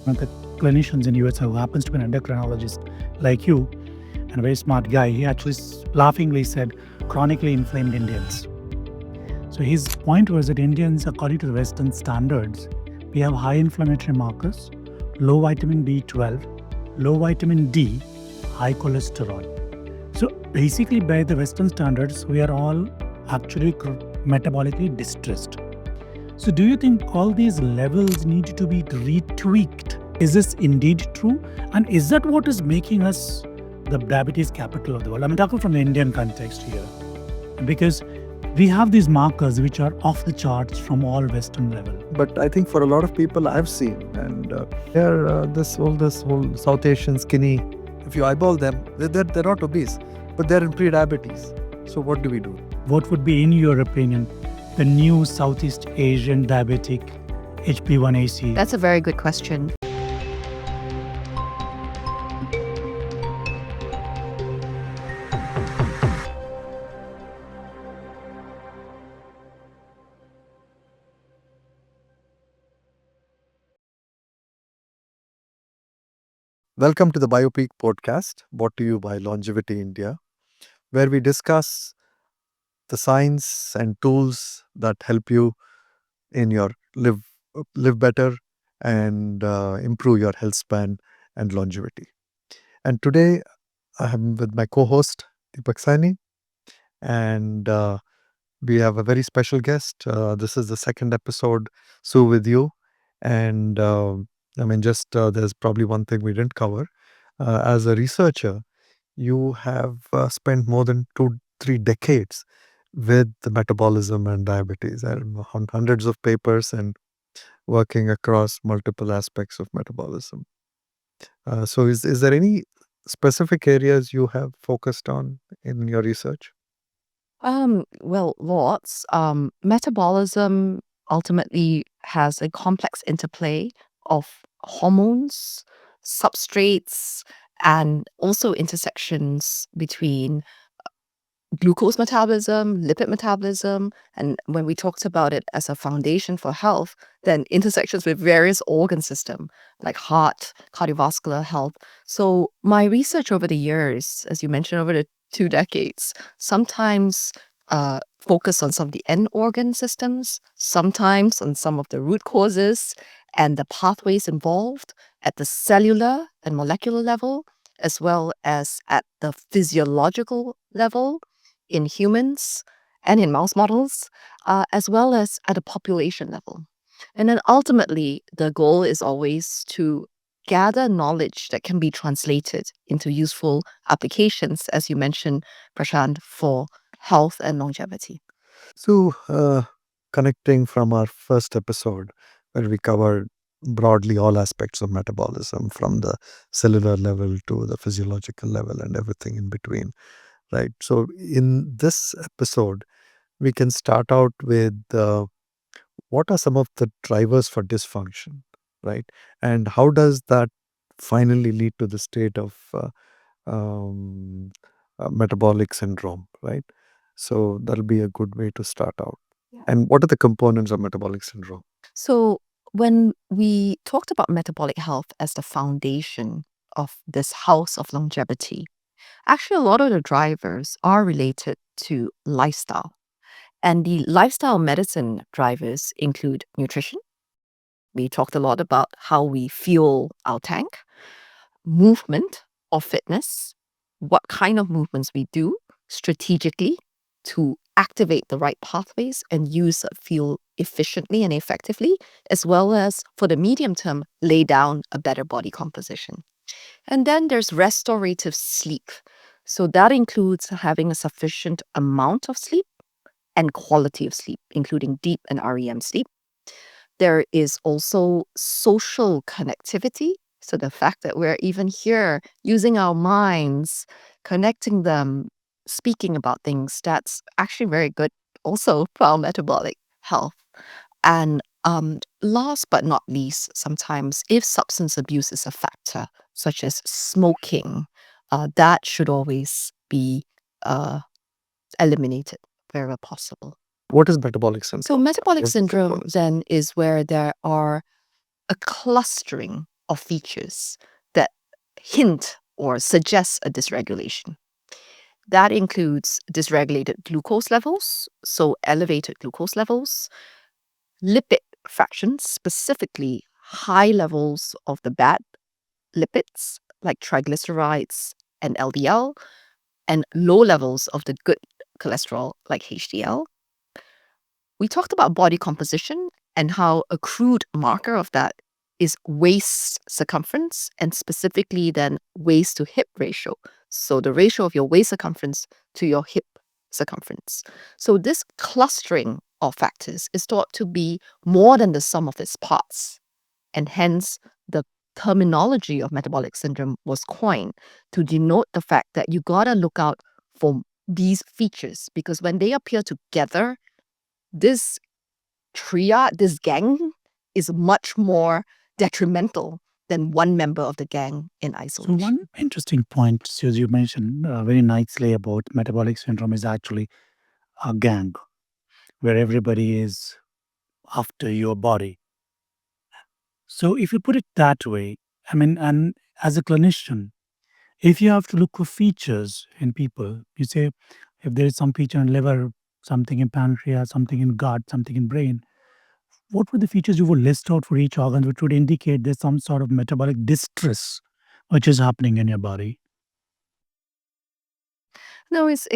One of the clinicians in US who happens to be an endocrinologist like you and a very smart guy, he actually laughingly said chronically inflamed Indians. So his point was that Indians, according to the Western standards, we have high inflammatory markers, low vitamin B12, low vitamin D, high cholesterol. So basically, by the Western standards, we are all actually metabolically distressed. So do you think all these levels need to be retweaked? Is this indeed true? And is that what is making us the diabetes capital of the world? I'm talking from the Indian context here. Because we have these markers which are off the charts from all Western level. But I think for a lot of people I've seen, and they're this whole South Asian skinny. If you eyeball them, they're not obese, but they're in pre-diabetes. So what do we do? What would be, in your opinion, the new Southeast Asian diabetic HB1AC? That's a very good question. Welcome to the Biopeak podcast, brought to you by Longevity India, where we discuss the science and tools that help you in your live better and improve your health span and longevity. And today I am with my co-host Deepak Saini, and we have a very special guest. This is the second episode, Sue, with you, and there's probably one thing we didn't cover. As a researcher, you have spent more than 2-3 decades with the metabolism and diabetes, and hundreds of papers and working across multiple aspects of metabolism. So is there any specific areas you have focused on in your research? Well, lots. Metabolism ultimately has a complex interplay of hormones, substrates, and also intersections between glucose metabolism, lipid metabolism, and when we talked about it as a foundation for health, then intersections with various organ system like heart, cardiovascular health. So my research over the years, as you mentioned, over the 2 decades, sometimes focus on some of the end organ systems, sometimes on some of the root causes and the pathways involved at the cellular and molecular level, as well as at the physiological level in humans and in mouse models, as well as at a population level. And then ultimately, the goal is always to gather knowledge that can be translated into useful applications, as you mentioned, Prashant, for health and longevity. So, connecting from our first episode, where we covered broadly all aspects of metabolism from the cellular level to the physiological level and everything in between, right? So, in this episode, we can start out with what are some of the drivers for dysfunction, right? And how does that finally lead to the state of um, metabolic syndrome, right? So that'll be a good way to start out. Yeah. And what are the components of metabolic syndrome? So when we talked about metabolic health as the foundation of this house of longevity, actually a lot of the drivers are related to lifestyle. And the lifestyle medicine drivers include nutrition. We talked a lot about how we fuel our tank, movement or fitness, what kind of movements we do strategically to activate the right pathways and use fuel efficiently and effectively, as well as for the medium term, lay down a better body composition. And then there's restorative sleep. So that includes having a sufficient amount of sleep and quality of sleep, including deep and REM sleep. There is also social connectivity. So the fact that we're even here using our minds, connecting them, speaking about things, that's actually very good also for our metabolic health. And last but not least, sometimes if substance abuse is a factor, such as smoking, that should always be eliminated wherever possible. What is metabolic syndrome? So metabolic What's the syndrome components? then is where there are a clustering of features that hint or suggest a dysregulation. That includes dysregulated glucose levels, so elevated glucose levels, lipid fractions, specifically high levels of the bad lipids like triglycerides and LDL, and low levels of the good cholesterol like HDL. We talked about body composition and how a crude marker of that is waist circumference, and specifically then waist to hip ratio. So the ratio of your waist circumference to your hip circumference. So this clustering of factors is thought to be more than the sum of its parts, and hence the terminology of metabolic syndrome was coined to denote the fact that you gotta look out for these features, because when they appear together, this triad, this gang, is much more detrimental than one member of the gang in So isolation. one interesting point, Suze, you mentioned very nicely about metabolic syndrome is actually a gang where everybody is after your body. So if you put it that way, I mean, and as a clinician, if you have to look for features in people, you say if there is some feature in liver, something in pancreas, something in gut, something in brain, what were the features you would list out for each organ which would indicate there's some sort of metabolic distress which is happening in your body? No, it's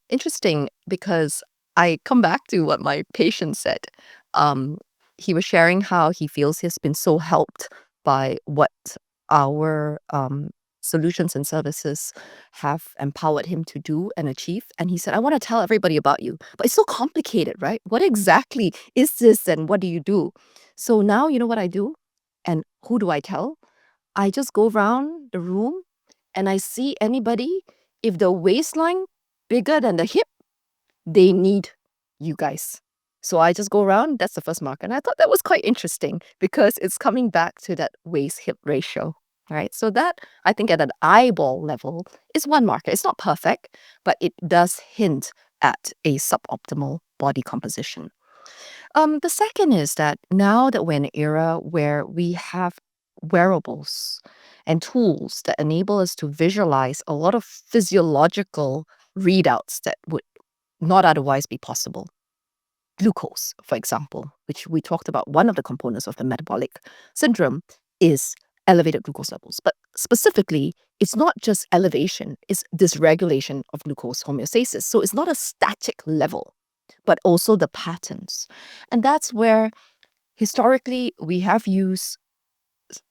interesting because I come back to what my patient said. Um, he was sharing how he feels he's been so helped by what our solutions and services have empowered him to do and achieve. And he said, I want to tell everybody about you, but it's so complicated, right? What exactly is this and what do you do? So now you know what I do? And who do I tell? I just go around the room and I see anybody, if the waistline bigger than the hip, they need you guys. So I just go around, that's the first marker. And I thought that was quite interesting because it's coming back to that waist-hip ratio, right? So that, I think at an eyeball level, is one marker. It's not perfect, but it does hint at a suboptimal body composition. The second is that now that we're in an era where we have wearables and tools that enable us to visualize a lot of physiological readouts that would not otherwise be possible. Glucose, for example, which we talked about, one of the components of the metabolic syndrome is elevated glucose levels. But specifically, it's not just elevation, it's dysregulation of glucose homeostasis. So it's not a static level, but also the patterns. And that's where historically we have used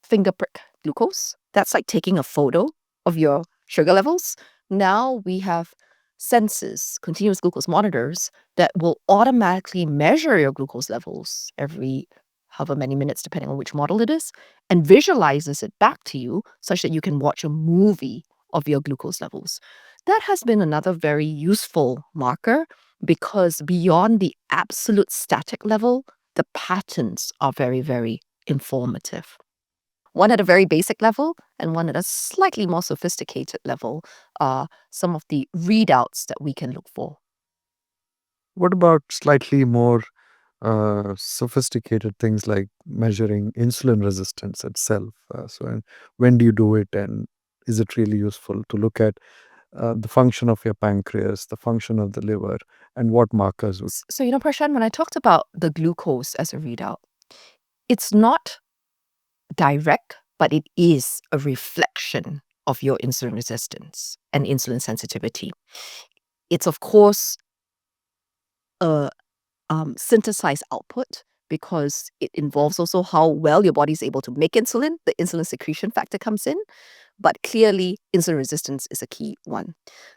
finger prick glucose. That's like taking a photo of your sugar levels. Now we have sensors, continuous glucose monitors, that will automatically measure your glucose levels every however many minutes, depending on which model it is, and visualizes it back to you such that you can watch a movie of your glucose levels. That has been another very useful marker because beyond the absolute static level, the patterns are very, very informative. One at a very basic level and one at a slightly more sophisticated level are some of the readouts that we can look for. What about slightly more sophisticated things like measuring insulin resistance itself? When do you do it, and is it really useful to look at the function of your pancreas, the function of the liver, and what markers would? So, Prashant, when I talked about the glucose as a readout, it's not direct, but it is a reflection of your insulin resistance and insulin sensitivity. It's, of course, a synthesized output because it involves also how well your body is able to make insulin. The insulin secretion factor comes in, but clearly insulin resistance is a key one.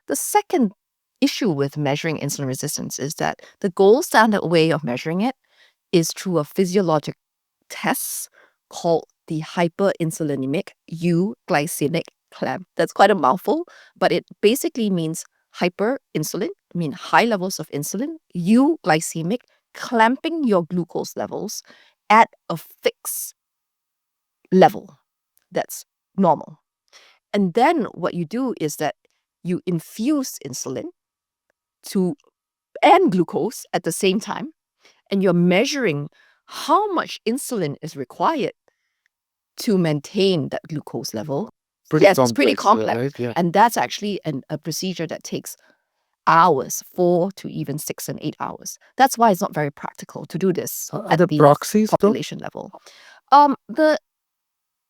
The second issue with measuring insulin resistance is that the gold standard way of measuring it is through a physiologic test called the hyperinsulinemic euglycemic clamp. That's quite a mouthful, but it basically means hyperinsulin, high levels of insulin, euglycemic, clamping your glucose levels at a fixed level that's normal. And then what you do is that you infuse insulin and glucose at the same time, and you're measuring how much insulin is required to maintain that glucose level. Pretty Yes, it's pretty complex, complex. right? Yeah. And that's actually a procedure that takes hours, 4 to even 6 and 8 hours. That's why it's not very practical to do this Are at there the proxies though? population level. The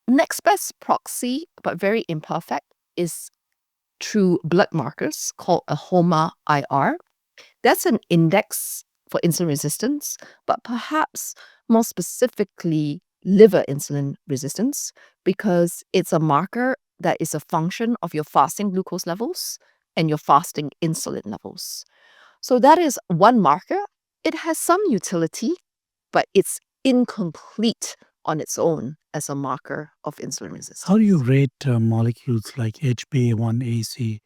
next best proxy, but very imperfect, is through blood markers called a HOMA-IR. That's an index for insulin resistance, but perhaps more specifically liver insulin resistance, because it's a marker that is a function of your fasting glucose levels and your fasting insulin levels. So that is one marker. It has some utility, but it's incomplete on its own as a marker of insulin resistance. How do you rate molecules like HbA1c?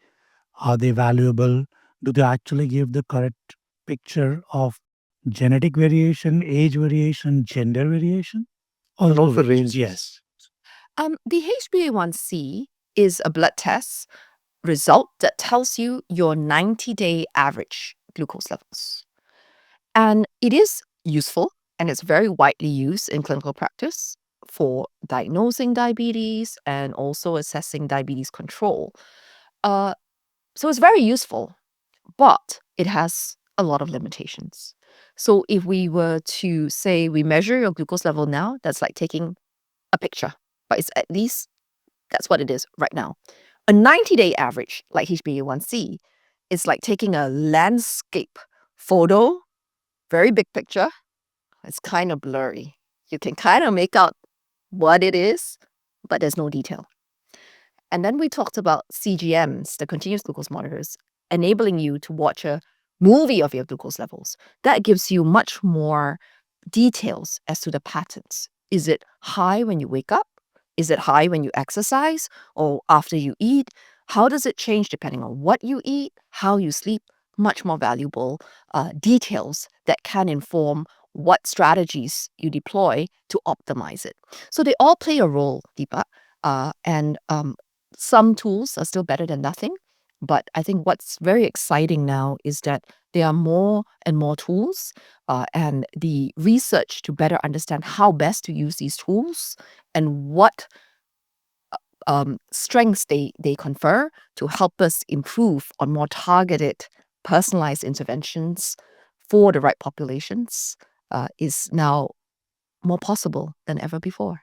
Are they valuable? Do they actually give the correct picture of genetic variation, age variation, gender variation? All And also ranges, ranges. yes. The HbA1c is a blood test result that tells you your 90-day average glucose levels. And it is useful and it's very widely used in clinical practice for diagnosing diabetes and also assessing diabetes control. So it's very useful, but it has a lot of limitations. So if we were to say we measure your glucose level now, that's like taking a picture, but it's at least that's what it is right now. A 90-day average, like HbA1c, is like taking a landscape photo, very big picture. It's kind of blurry. You can kind of make out what it is, but there's no detail. And then we talked about CGMs, the continuous glucose monitors, enabling you to watch a movie of your glucose levels. That gives you much more details as to the patterns. Is it high when you wake up? Is it high when you exercise or after you eat? How does it change depending on what you eat, how you sleep? Much more valuable details that can inform what strategies you deploy to optimize it. So they all play a role, Deepa. And some tools are still better than nothing. But I think what's very exciting now is that there are more and more tools, and the research to better understand how best to use these tools and what strengths they confer to help us improve on more targeted, personalized interventions for the right populations is now more possible than ever before.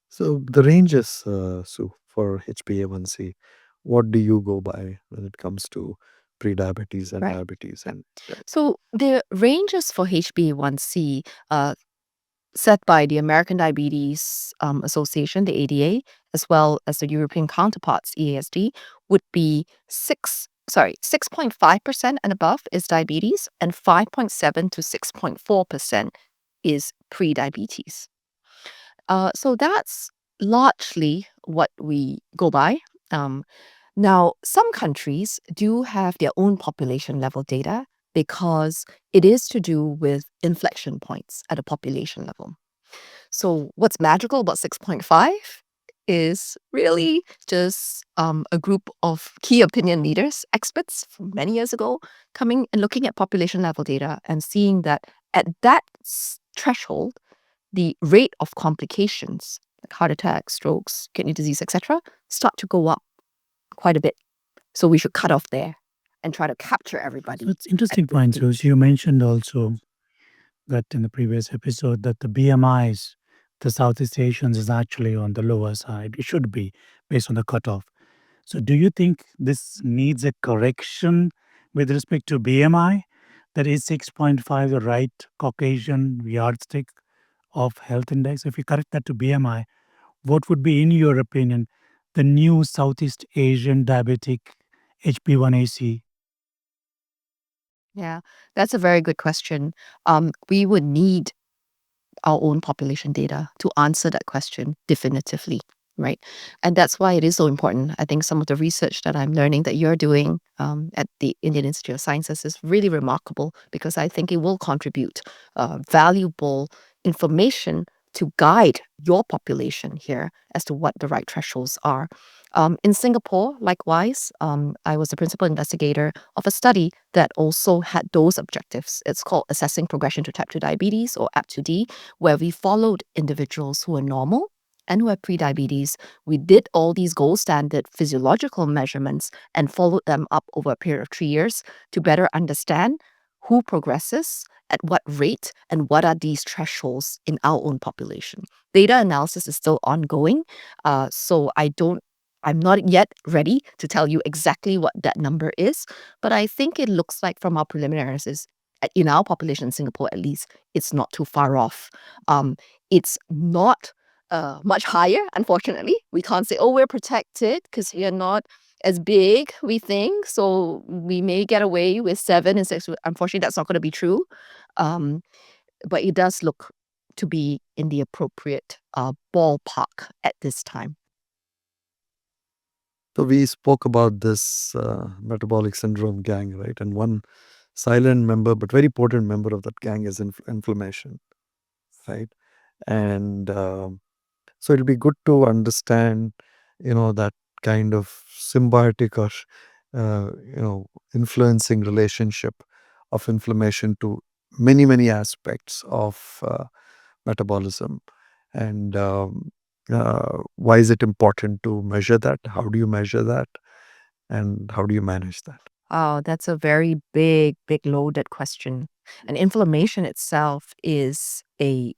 So the ranges, Sue, for HbA1c, what do you go by when it comes to pre-diabetes and Right. diabetes? And So the ranges for HbA1c set by the American Diabetes Association, the ADA, as well as the European counterparts, EASD, would be 6.5% and above is diabetes, and 5.7 to 6.4% is pre-diabetes. So that's largely what we go by. Now, some countries do have their own population level data because it is to do with inflection points at a population level. So what's magical about 6.5 is really just a group of key opinion leaders, experts from many years ago, coming and looking at population level data and seeing that at that threshold, the rate of complications like heart attacks, strokes, kidney disease, etc., start to go up quite a bit. So we should cut off there and try to capture everybody. So it's interesting point, Suze. You mentioned also that in the previous episode that the BMIs, the Southeast Asians is actually on the lower side. It should be based on the cutoff. So do you think this needs a correction with respect to BMI? That is 6.5 the right Caucasian yardstick of health index? If you correct that to BMI, what would be, in your opinion, the new Southeast Asian diabetic HB1AC? Yeah, that's a very good question. We would need our own population data to answer that question definitively, right? And that's why it is so important. I think some of the research that I'm learning that you're doing at the Indian Institute of Sciences is really remarkable because I think it will contribute valuable information to guide your population here as to what the right thresholds are. In Singapore, likewise, I was the principal investigator of a study that also had those objectives. It's called Assessing Progression to Type 2 Diabetes, or AP2D, where we followed individuals who are normal and who have prediabetes. We did all these gold standard physiological measurements and followed them up over a period of 3 years to better understand who progresses, at what rate, and what are these thresholds in our own population. Data analysis is still ongoing, so I'm not yet ready to tell you exactly what that number is, but I think it looks like from our preliminary analysis, in our population in Singapore at least, it's not too far off. It's not much higher, unfortunately. We can't say, oh, we're protected because we are not as big, we think, so we may get away with 7 and 6. Unfortunately, that's not going to be true. But it does look to be in the appropriate ballpark at this time. So we spoke about this metabolic syndrome gang, right? And one silent member, but very potent member of that gang is inflammation, right? And so it'll be good to understand, that kind of symbiotic or, influencing relationship of inflammation to many, many aspects of metabolism. And why is it important to measure that? How do you measure that? And how do you manage that? Oh, that's a very big, loaded question. And inflammation itself is a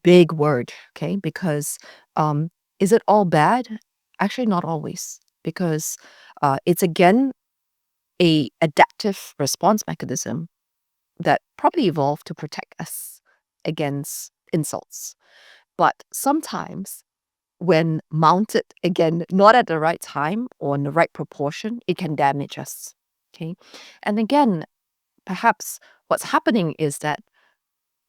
big word, okay? Because is it all bad? Actually, not always, because it's again a adaptive response mechanism that probably evolved to protect us against insults. But sometimes when mounted, again, not at the right time or in the right proportion, it can damage us. Okay. And again, perhaps what's happening is that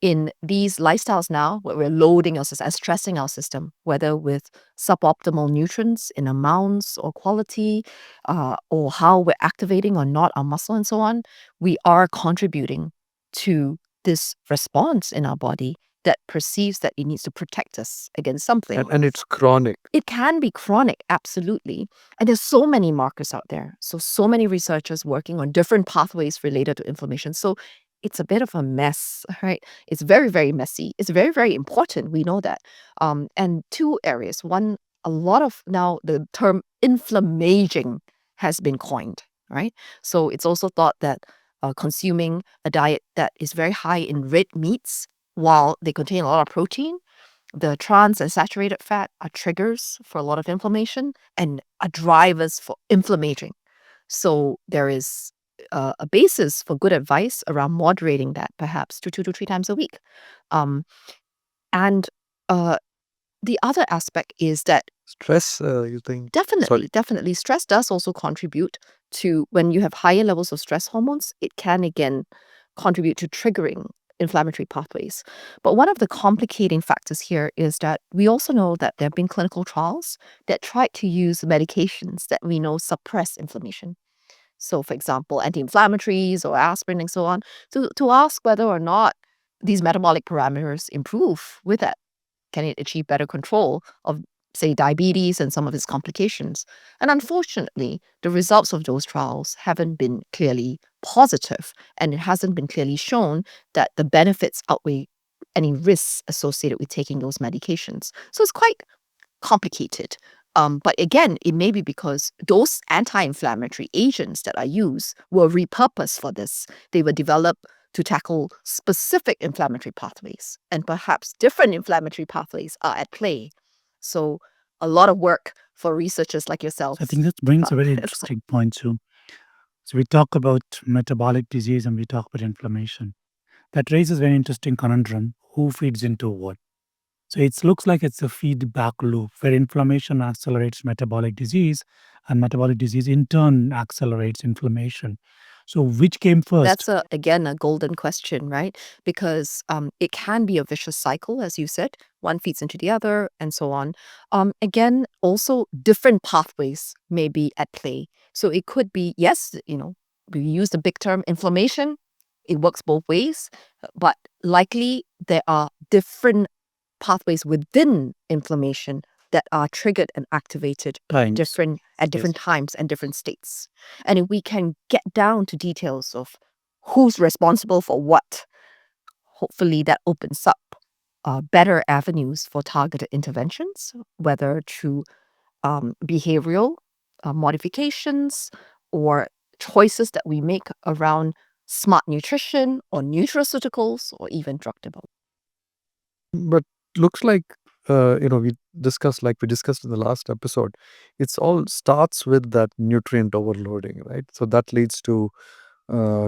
in these lifestyles now, where we're loading our system and stressing our system, whether with suboptimal nutrients in amounts or quality, or how we're activating or not our muscle and so on, we are contributing to this response in our body that perceives that it needs to protect us against something. And it's chronic. It can be chronic, absolutely. And there's so many markers out there. So many researchers working on different pathways related to inflammation. So it's a bit of a mess, right? It's very, very messy. It's very, very important. We know that. And 2 areas. One, a lot of now the term inflammaging has been coined, right? So it's also thought that consuming a diet that is very high in red meats, while they contain a lot of protein, the trans and saturated fat are triggers for a lot of inflammation and are drivers for inflammaging. So there is a basis for good advice around moderating that, perhaps to 2 to 3 times a week. And the other aspect is that Stress, you think? definitely stress does also contribute to, when you have higher levels of stress hormones, it can again contribute to triggering inflammatory pathways. But one of the complicating factors here is that we also know that there have been clinical trials that tried to use medications that we know suppress inflammation. So, for example, anti-inflammatories or aspirin and so on, to ask whether or not these metabolic parameters improve with that. Can it achieve better control of, say, diabetes and some of its complications? And unfortunately, the results of those trials haven't been clearly positive, and it hasn't been clearly shown that the benefits outweigh any risks associated with taking those medications. So it's quite complicated. But again, it may be because those anti-inflammatory agents that are used were repurposed for this. They were developed to tackle specific inflammatory pathways, and perhaps different inflammatory pathways are at play. So a lot of work for researchers like yourselves. So I think that brings a very interesting point too. So we talk about metabolic disease and we talk about inflammation. That raises a very interesting conundrum. Who feeds into what? So it looks like it's a feedback loop where inflammation accelerates metabolic disease and metabolic disease in turn accelerates inflammation. So which came first? That's again a golden question, right? Because it can be a vicious cycle, as you said. One feeds into the other, and so on. Again, also different pathways may be at play. So it could be, yes, we use the big term inflammation. It works both ways, but likely there are different pathways within inflammation that are triggered and activated Times. at different times and different states. And if we can get down to details of who's responsible for what, hopefully that opens up better avenues for targeted interventions, whether through behavioral modifications or choices that we make around smart nutrition or nutraceuticals or even drug development. But looks like we discussed in the last episode. It's all starts with that nutrient overloading, right? So that leads to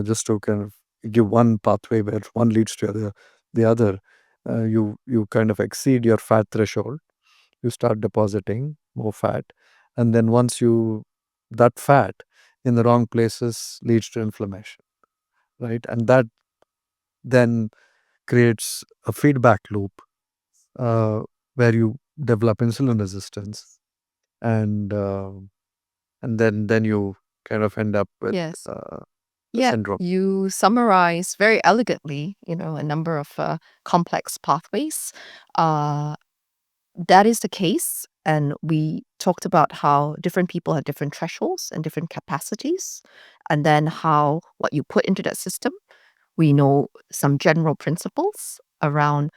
just to kind of give one pathway where one leads to the other. You kind of exceed your fat threshold. You start depositing more fat, and then once that fat in the wrong places leads to inflammation, right? And that then creates a feedback loop uh, where you develop insulin resistance, and then you kind of end up with Yes. the Yeah, syndrome. you summarize very elegantly, a number of complex pathways. That is the case. And we talked about how different people have different thresholds and different capacities, and then how what you put into that system. We know some general principles around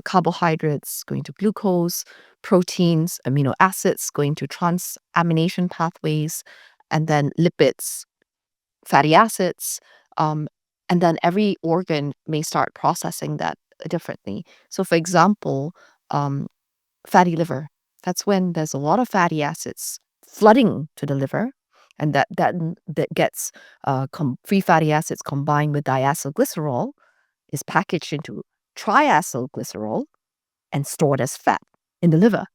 carbohydrates going to glucose, proteins, amino acids going to transamination pathways, and then lipids, fatty acids. And then every organ may start processing that differently. So, for example, fatty liver, that's when there's a lot of fatty acids flooding to the liver, and that gets free fatty acids combined with diacylglycerol is packaged into triacylglycerol and stored as fat in the liver.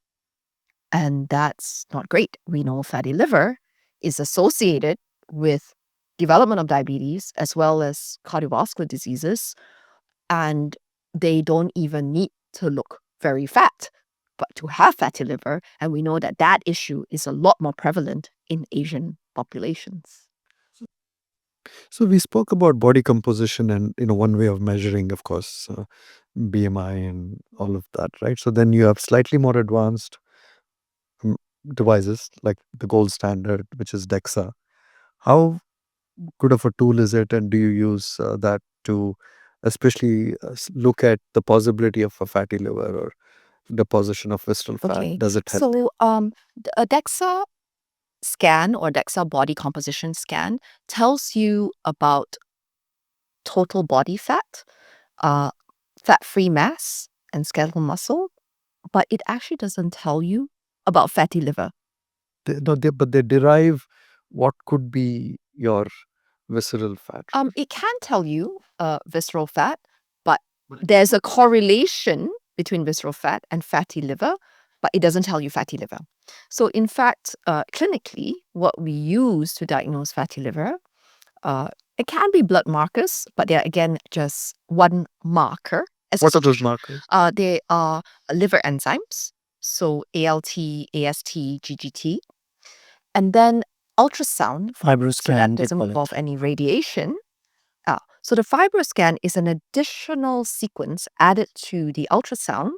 And that's not great. We know fatty liver is associated with development of diabetes as well as cardiovascular diseases, and they don't even need to look very fat, but to have fatty liver. And we know that that issue is a lot more prevalent in Asian populations. So we spoke about body composition and one way of measuring, of course, BMI and all of that, right? So then you have slightly more advanced devices like the gold standard, which is DEXA. How good of a tool is it, and do you use that to especially look at the possibility of a fatty liver or deposition of visceral fat? Okay, Does it help? so a DEXA scan or DEXA body composition scan tells you about total body fat, fat-free mass, and skeletal muscle, but it actually doesn't tell you about fatty liver. But they derive what could be your visceral fat. It can tell you visceral fat, but there's a correlation between visceral fat and fatty liver, but it doesn't tell you fatty liver. So in fact, clinically, what we use to diagnose fatty liver, it can be blood markers, but they're again just one marker. What are those markers? They are liver enzymes, so ALT, AST, GGT, and then ultrasound. So that Fibroscan, they doesn't call involve it. any radiation. So the fibroscan is an additional sequence added to the ultrasound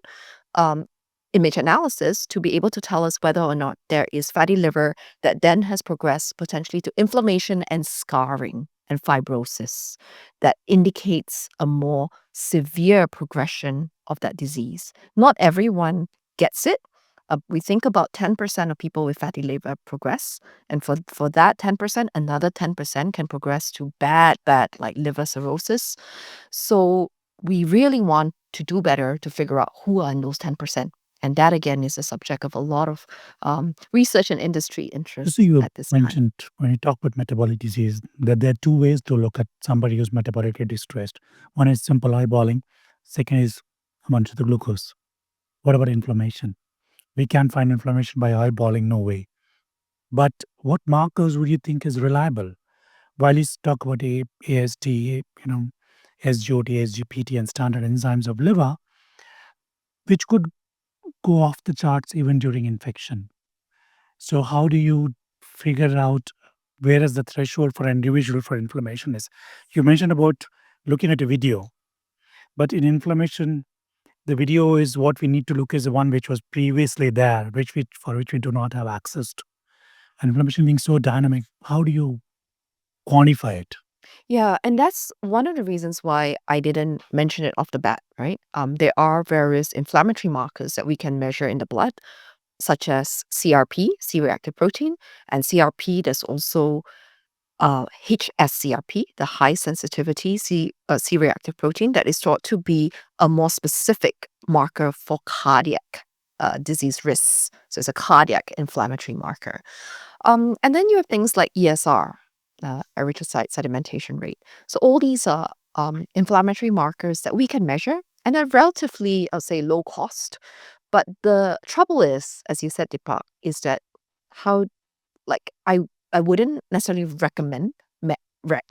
image analysis to be able to tell us whether or not there is fatty liver that then has progressed potentially to inflammation and scarring and fibrosis that indicates a more severe progression of that disease. Not everyone gets it. We think about 10% of people with fatty liver progress. And for that 10%, another 10% can progress to bad, like liver cirrhosis. So we really want to do better to figure out who are in those 10%. And that, again, is the subject of a lot of research and industry interest So you at this time. mentioned when you talk about metabolic disease that there are two ways to look at somebody who's metabolically distressed. One is simple eyeballing. Second is a bunch of the glucose. What about inflammation? We can't find inflammation by eyeballing, no way. But what markers would you think is reliable? While you talk about AST, SGOT, SGPT, and standard enzymes of liver, which could go off the charts even during infection. So how do you figure out where is the threshold for an individual for inflammation is? You mentioned about looking at a video, but in inflammation, the video is what we need to look is the one which was previously there, for which we do not have access to. And inflammation being so dynamic, how do you quantify it? Yeah, and that's one of the reasons why I didn't mention it off the bat, right? There are various inflammatory markers that we can measure in the blood, such as CRP, C-reactive protein, and CRP. There's also HSCRP, the high sensitivity C-reactive protein, that is thought to be a more specific marker for cardiac disease risks. So it's a cardiac inflammatory marker. And then you have things like ESR, erythrocyte sedimentation rate. So all these are inflammatory markers that we can measure and are relatively, I'll say, low cost. But the trouble is, as you said, Deepak, is that how, like, I wouldn't necessarily recommend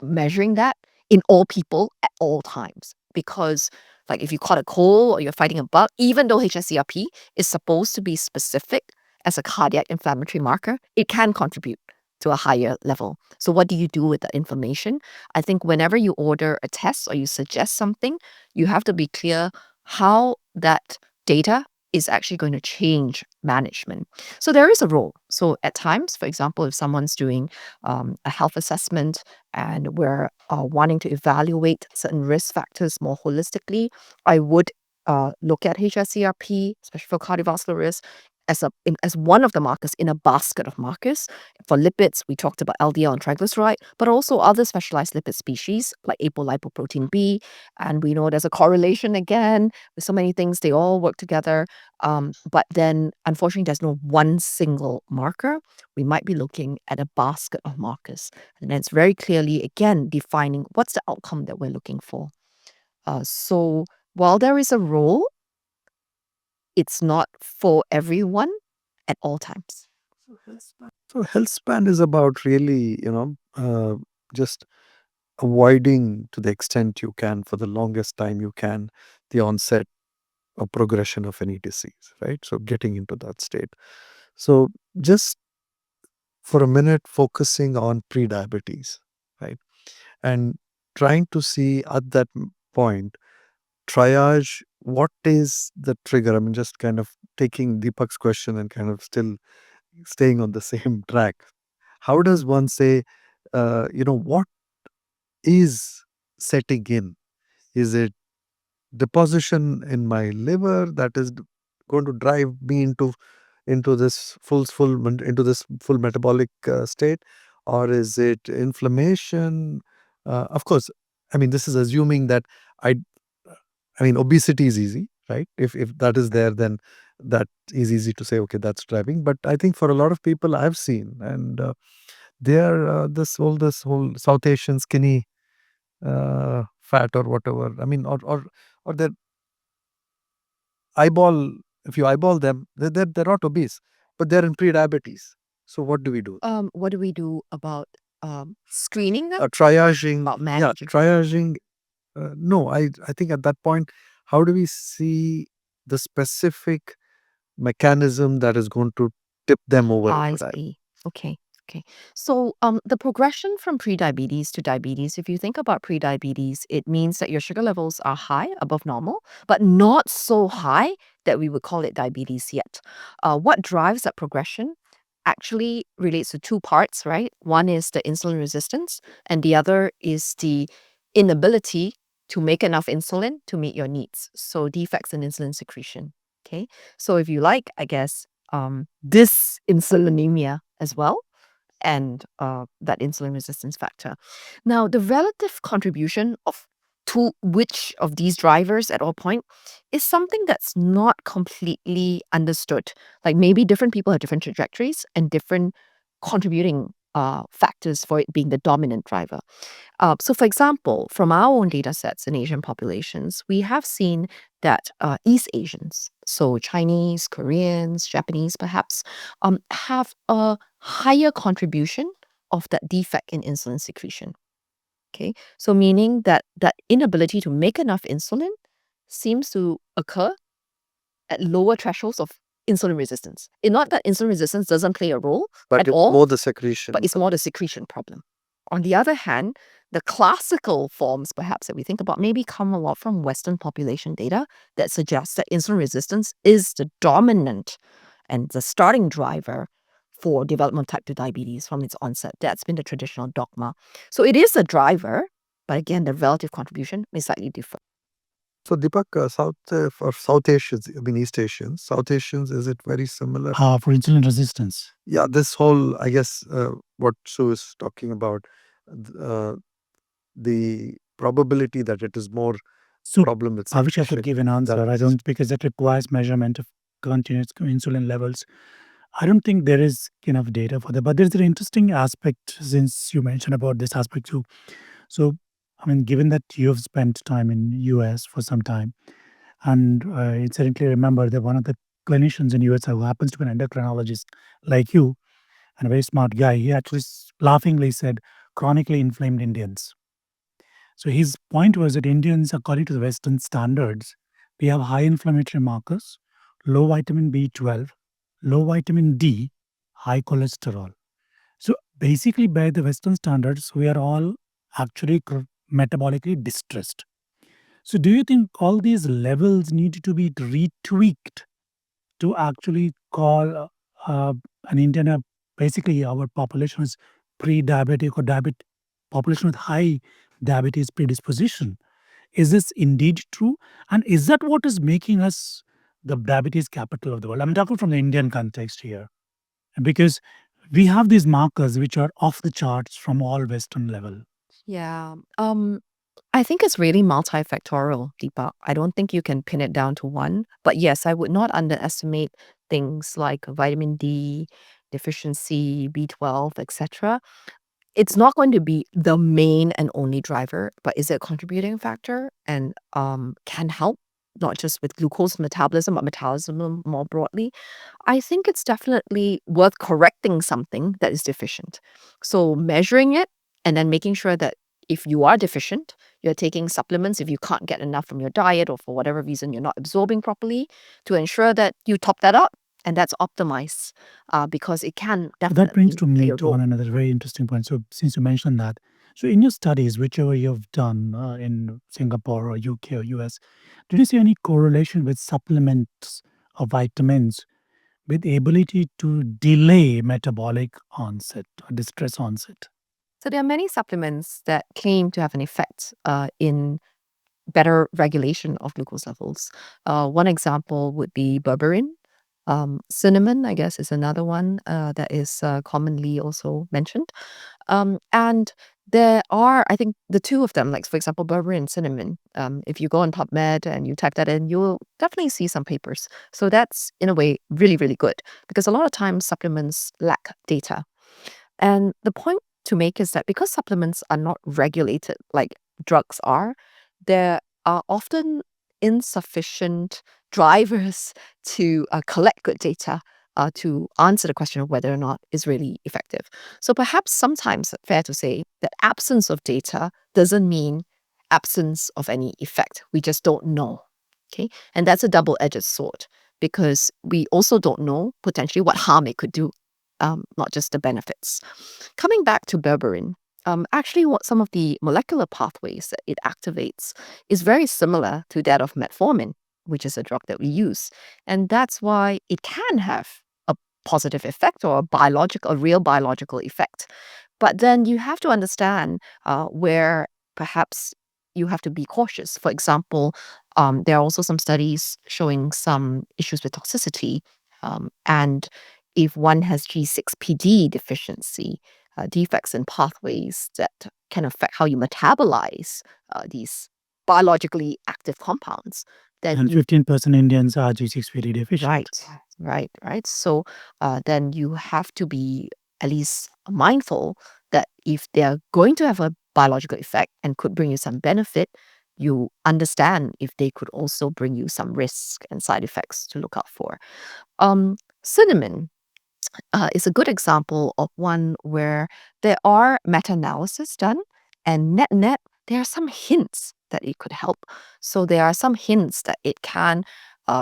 measuring that in all people at all times, because, like, if you caught a cold or you're fighting a bug, even though HSCRP is supposed to be specific as a cardiac inflammatory marker, it can contribute to a higher level. So what do you do with that information? I think whenever you order a test or you suggest something, you have to be clear how that data is actually going to change management. So there is a role. So at times, for example, if someone's doing a health assessment and we're wanting to evaluate certain risk factors more holistically, I would look at HSCRP, especially for cardiovascular risk, as one of the markers in a basket of markers. For lipids, we talked about LDL and triglyceride, but also other specialized lipid species like apolipoprotein B. And we know there's a correlation again with so many things, they all work together. But then, unfortunately, there's no one single marker. We might be looking at a basket of markers. And it's very clearly, again, defining what's the outcome that we're looking for. So while there is a role, it's not for everyone at all times. So health span is about really, just avoiding to the extent you can for the longest time you can the onset or progression of any disease, right? So getting into that state. So just for a minute focusing on pre-diabetes, right? And trying to see at that point, triage, what is the trigger? I mean, just kind of taking Deepak's question and kind of still staying on the same track. How does one say, what is setting in? Is it deposition in my liver that is going to drive me into this full metabolic state, or is it inflammation? Of course, I mean, this is assuming that I I mean, obesity is easy, right? If that is there, then that is easy to say, okay, that's driving. But I think for a lot of people I've seen, and they are this whole South Asian skinny fat or whatever. I mean, or their eyeball. If you eyeball them, they're not obese, but they're in pre-diabetes. So what do we do? What do we do about screening them? Triaging, About yeah, managing? triaging. No, I think at that point, how do we see the specific mechanism that is going to tip them over I into that? see. Okay. Okay. So the progression from prediabetes to diabetes, if you think about prediabetes, it means that your sugar levels are high, above normal, but not so high that we would call it diabetes yet. What drives that progression actually relates to two parts, right? One is the insulin resistance, and the other is the inability to make enough insulin to meet your needs. So defects in insulin secretion. Okay. So if you like, I guess, dysinsulinemia as well, and that insulin resistance factor. Now, the relative contribution of to which of these drivers at all point is something that's not completely understood. Like, maybe different people have different trajectories and different contributing factors for it being the dominant driver. So, for example, from our own data sets in Asian populations, we have seen that East Asians, so Chinese, Koreans, Japanese perhaps, have a higher contribution of that defect in insulin secretion. Okay, so meaning that that inability to make enough insulin seems to occur at lower thresholds of insulin resistance. It's not that insulin resistance doesn't play a role But at it's all, more the secretion. but it's more the secretion problem. On the other hand, the classical forms, perhaps, that we think about maybe come a lot from Western population data that suggests that insulin resistance is the dominant and the starting driver for development of type 2 diabetes from its onset. That's been the traditional dogma. So it is a driver, but again, the relative contribution may slightly differ. So Deepak, for South Asians, I mean East Asians, South Asians, is it very similar? For insulin resistance. Yeah, this whole, I guess, what Sue is talking about, the probability that it is more So problem with I wish I secretion. could give an answer. I don't, because it requires measurement of continuous insulin levels. I don't think there is enough data for that. But there's an interesting aspect, since you mentioned about this aspect too. So, I mean, given that you've spent time in US for some time, and I incidentally remember that one of the clinicians in US who happens to be an endocrinologist like you, and a very smart guy, he actually laughingly said, chronically inflamed Indians. So his point was that Indians, according to the Western standards, we have high inflammatory markers, low vitamin B12, low vitamin D, high cholesterol. So basically, by the Western standards, we are all actually metabolically distressed. So do you think all these levels need to be retweaked to actually call an Indian, basically our population is pre-diabetic or diabetic population with high diabetes predisposition? Is this indeed true? And is that what is making us the diabetes capital of the world? I'm talking from the Indian context here, because we have these markers which are off the charts from all Western level. Yeah. I think it's really multifactorial, Deepa. I don't think you can pin it down to one. But yes, I would not underestimate things like vitamin D deficiency, B12, etc. It's not going to be the main and only driver, but is it a contributing factor and can help not just with glucose metabolism, but metabolism more broadly? I think it's definitely worth correcting something that is deficient. So measuring it and then making sure that if you are deficient, you're taking supplements if you can't get enough from your diet or for whatever reason you're not absorbing properly, to ensure that you top that up and that's optimized, because it can definitely That brings to play me a to role. one another very interesting point. So since you mentioned that, so in your studies, whichever you've done in Singapore or UK or US, did you see any correlation with supplements or vitamins with the ability to delay metabolic onset or distress onset? So there are many supplements that claim to have an effect in better regulation of glucose levels. One example would be berberine. Cinnamon, I guess, is another one that is commonly also mentioned. And there are, I think, the two of them, like for example, berberine and cinnamon. If you go on PubMed and you type that in, you'll definitely see some papers. So that's, in a way, really, really good, because a lot of times supplements lack data. And the point to make is that because supplements are not regulated like drugs are, there are often insufficient drivers to collect good data to answer the question of whether or not it's really effective. So perhaps sometimes fair to say that absence of data doesn't mean absence of any effect. We just don't know. Okay. And that's a double-edged sword, because we also don't know potentially what harm it could do, not just the benefits. Coming back to berberine, actually what some of the molecular pathways that it activates is very similar to that of metformin, which is a drug that we use. And that's why it can have a positive effect or a real biological effect. But then you have to understand where perhaps you have to be cautious. For example, there are also some studies showing some issues with toxicity. And if one has G6PD deficiency, defects in pathways that can affect how you metabolize these biologically active compounds, then And 15% Indians are G6PD deficient. right. So then you have to be at least mindful that if they're going to have a biological effect and could bring you some benefit, you understand if they could also bring you some risk and side effects to look out for. Cinnamon is a good example of one where there are meta-analysis done, and net, there are some hints that it could help. So there are some hints that it can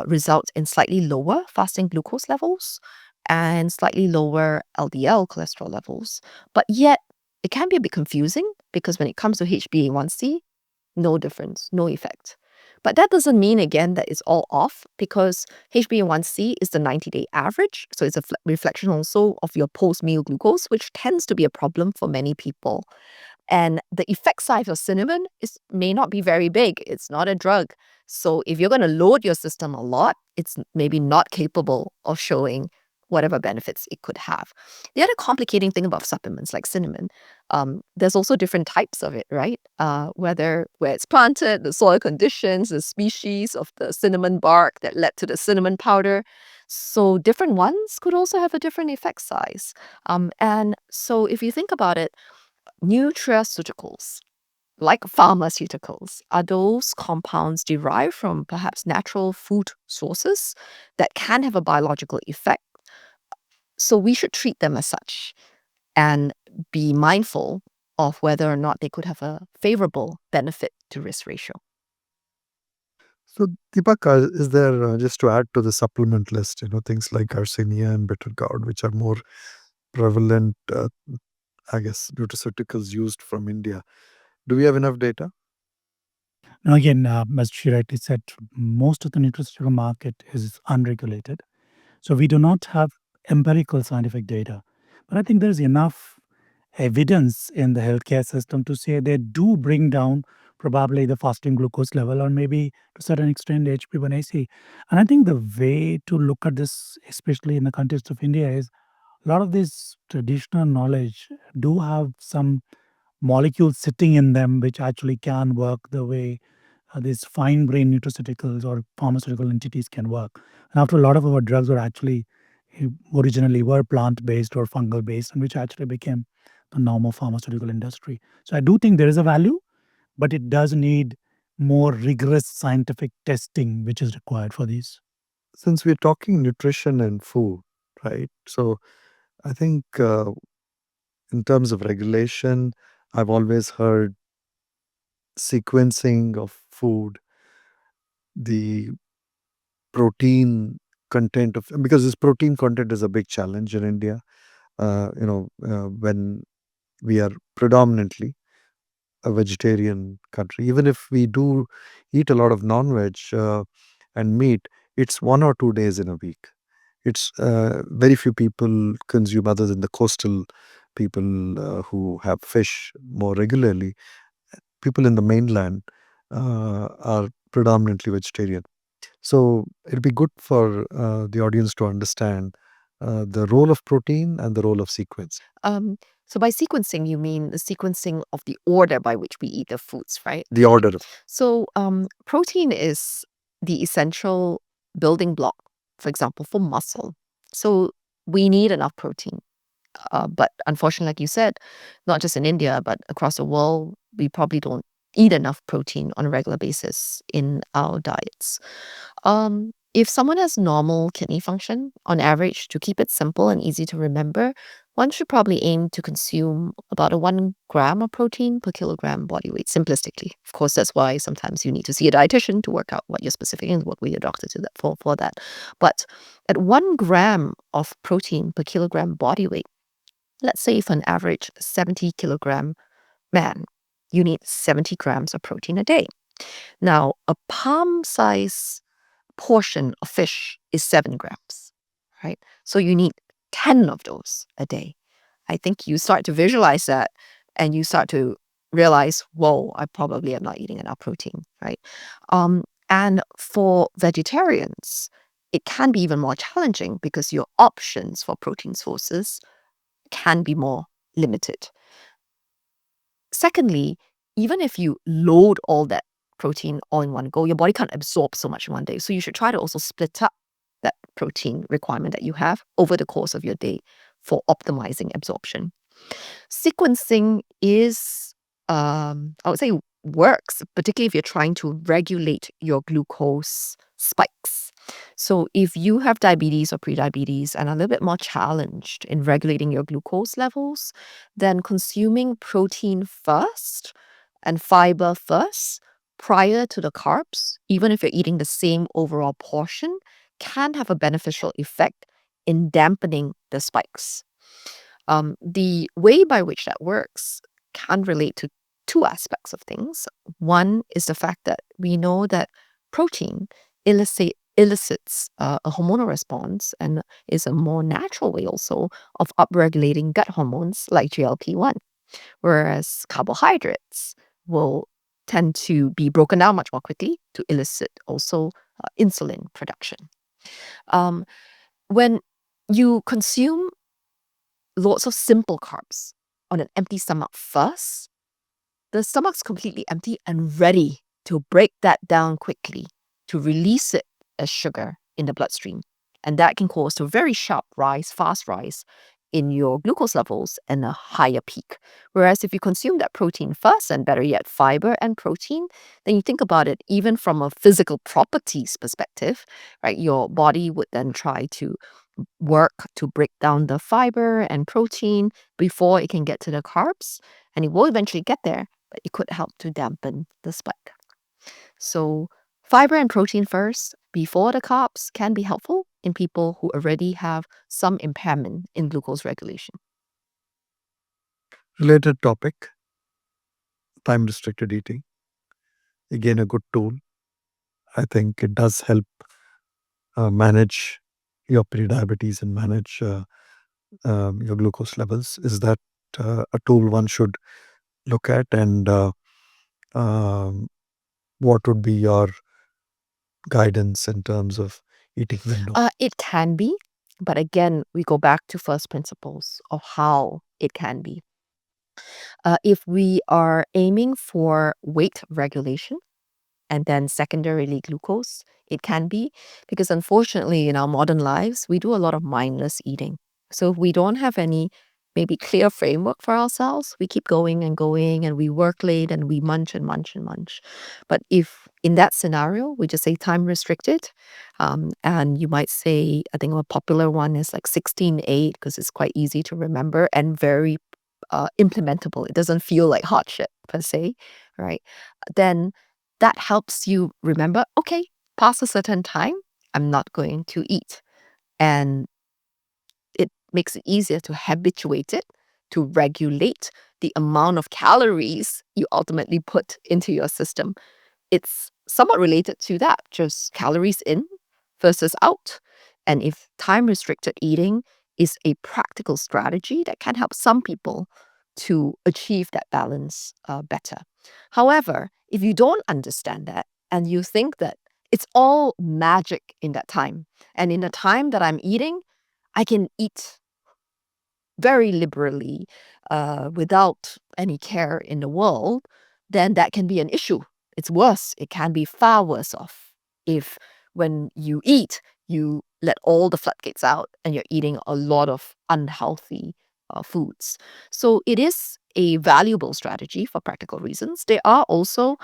result in slightly lower fasting glucose levels and slightly lower LDL cholesterol levels. But yet, it can be a bit confusing because when it comes to HbA1c, no difference, no effect. But that doesn't mean, again, that it's all off, because HbA1c is the 90-day average. So it's a reflection also of your post-meal glucose, which tends to be a problem for many people. And the effect size of cinnamon may not be very big. It's not a drug. So if you're going to load your system a lot, it's maybe not capable of showing whatever benefits it could have. The other complicating thing about supplements like cinnamon, there's also different types of it, right? Where it's planted, the soil conditions, the species of the cinnamon bark that led to the cinnamon powder. So different ones could also have a different effect size. And so if you think about it, nutraceuticals, like pharmaceuticals, are those compounds derived from perhaps natural food sources that can have a biological effect. So we should treat them as such and be mindful of whether or not they could have a favorable benefit to risk ratio. So, Deepak, is there, just to add to the supplement list, things like Garcinia and bitter gourd, which are more prevalent, I guess, nutraceuticals used from India. Do we have enough data? Now, again, as she rightly said, most of the nutraceutical market is unregulated. So we do not have empirical scientific data. But I think there's enough evidence in the healthcare system to say they do bring down probably the fasting glucose level, or maybe to a certain extent HbA1c. And I think the way to look at this, especially in the context of India, is a lot of this traditional knowledge do have some molecules sitting in them which actually can work the way these fine grained nutraceuticals or pharmaceutical entities can work. And after a lot of our drugs were actually originally were plant based or fungal based, and which actually became the norm of pharmaceutical industry. So I do think there is a value, but it does need more rigorous scientific testing, which is required for these. Since we're talking nutrition and food, right? So, I think in terms of regulation, I've always heard sequencing of food, the protein content of, because this protein content is a big challenge in India. When we are predominantly a vegetarian country, even if we do eat a lot of non-veg and meat, it's 1 or 2 days in a week. It's very few people consume, other than the coastal people who have fish more regularly. People in the mainland are predominantly vegetarian. So it'd be good for the audience to understand the role of protein and the role of sequence. So by sequencing, you mean the sequencing of the order by which we eat the foods, right? The order of So protein is the essential building block, for example, for muscle. So we need enough protein. But unfortunately, like you said, not just in India, but across the world, we probably don't eat enough protein on a regular basis in our diets. If someone has normal kidney function, on average, to keep it simple and easy to remember, one should probably aim to consume about 1 gram of protein per kilogram body weight, simplistically. Of course, that's why sometimes you need to see a dietitian to work out what your specific and work with your doctor to that for that. But at 1 gram of protein per kilogram body weight, let's say for an average 70 kilogram man, you need 70 grams of protein a day. Now, a palm size portion of fish is 7 grams, right? So you need 10 of those a day. I think you start to visualize that and you start to realize, whoa, I probably am not eating enough protein, right? And for vegetarians, it can be even more challenging because your options for protein sources can be more limited. Secondly, even if you load all that protein all in one go, your body can't absorb so much in one day. So you should try to also split up that protein requirement that you have over the course of your day for optimizing absorption. Sequencing is, I would say, works, particularly if you're trying to regulate your glucose spikes. So if you have diabetes or prediabetes and are a little bit more challenged in regulating your glucose levels, then consuming protein first and fiber first prior to the carbs, even if you're eating the same overall portion, can have a beneficial effect in dampening the spikes. The way by which that works can relate to two aspects of things. One is the fact that we know that protein elicits a hormonal response and is a more natural way also of upregulating gut hormones like GLP-1, whereas carbohydrates will tend to be broken down much more quickly to elicit also insulin production. Um, when you consume lots of simple carbs on an empty stomach first, the stomach's completely empty and ready to break that down quickly to release it as sugar in the bloodstream. And that can cause a very sharp rise, fast rise in your glucose levels and a higher peak. Whereas if you consume that protein first, and better yet, fiber and protein, then you think about it even from a physical properties perspective, right? Your body would then try to work to break down the fiber and protein before it can get to the carbs, and it will eventually get there, but it could help to dampen the spike. So fiber and protein first before the carbs can be helpful in people who already have some impairment in glucose regulation. Related topic, time restricted eating. Again, a good tool. I think it does help manage your prediabetes and manage your glucose levels. Is that a tool one should look at? And what would be your guidance in terms of eating window? It can be, but again, we go back to first principles of how it can be. If we are aiming for weight regulation and then secondarily glucose, it can be, because unfortunately in our modern lives, we do a lot of mindless eating. So if we don't have any maybe clear framework for ourselves, we keep going and going and we work late and we munch and munch and munch. But if in that scenario, we just say time restricted, and you might say, I think a popular one is like 16-8 because it's quite easy to remember and very implementable. It doesn't feel like hardship per se, right? Then that helps you remember, okay, past a certain time, I'm not going to eat. And it makes it easier to habituate it, to regulate the amount of calories you ultimately put into your system. It's somewhat related to that, just calories in versus out. And if time restricted eating is a practical strategy that can help some people to achieve that balance better. However, if you don't understand that and you think that it's all magic in that time, and in the time that I'm eating, I can eat very liberally without any care in the world, then that can be an issue. It's worse. It can be far worse off if when you eat, you let all the floodgates out and you're eating a lot of unhealthy foods. So it is a valuable strategy for practical reasons. There are also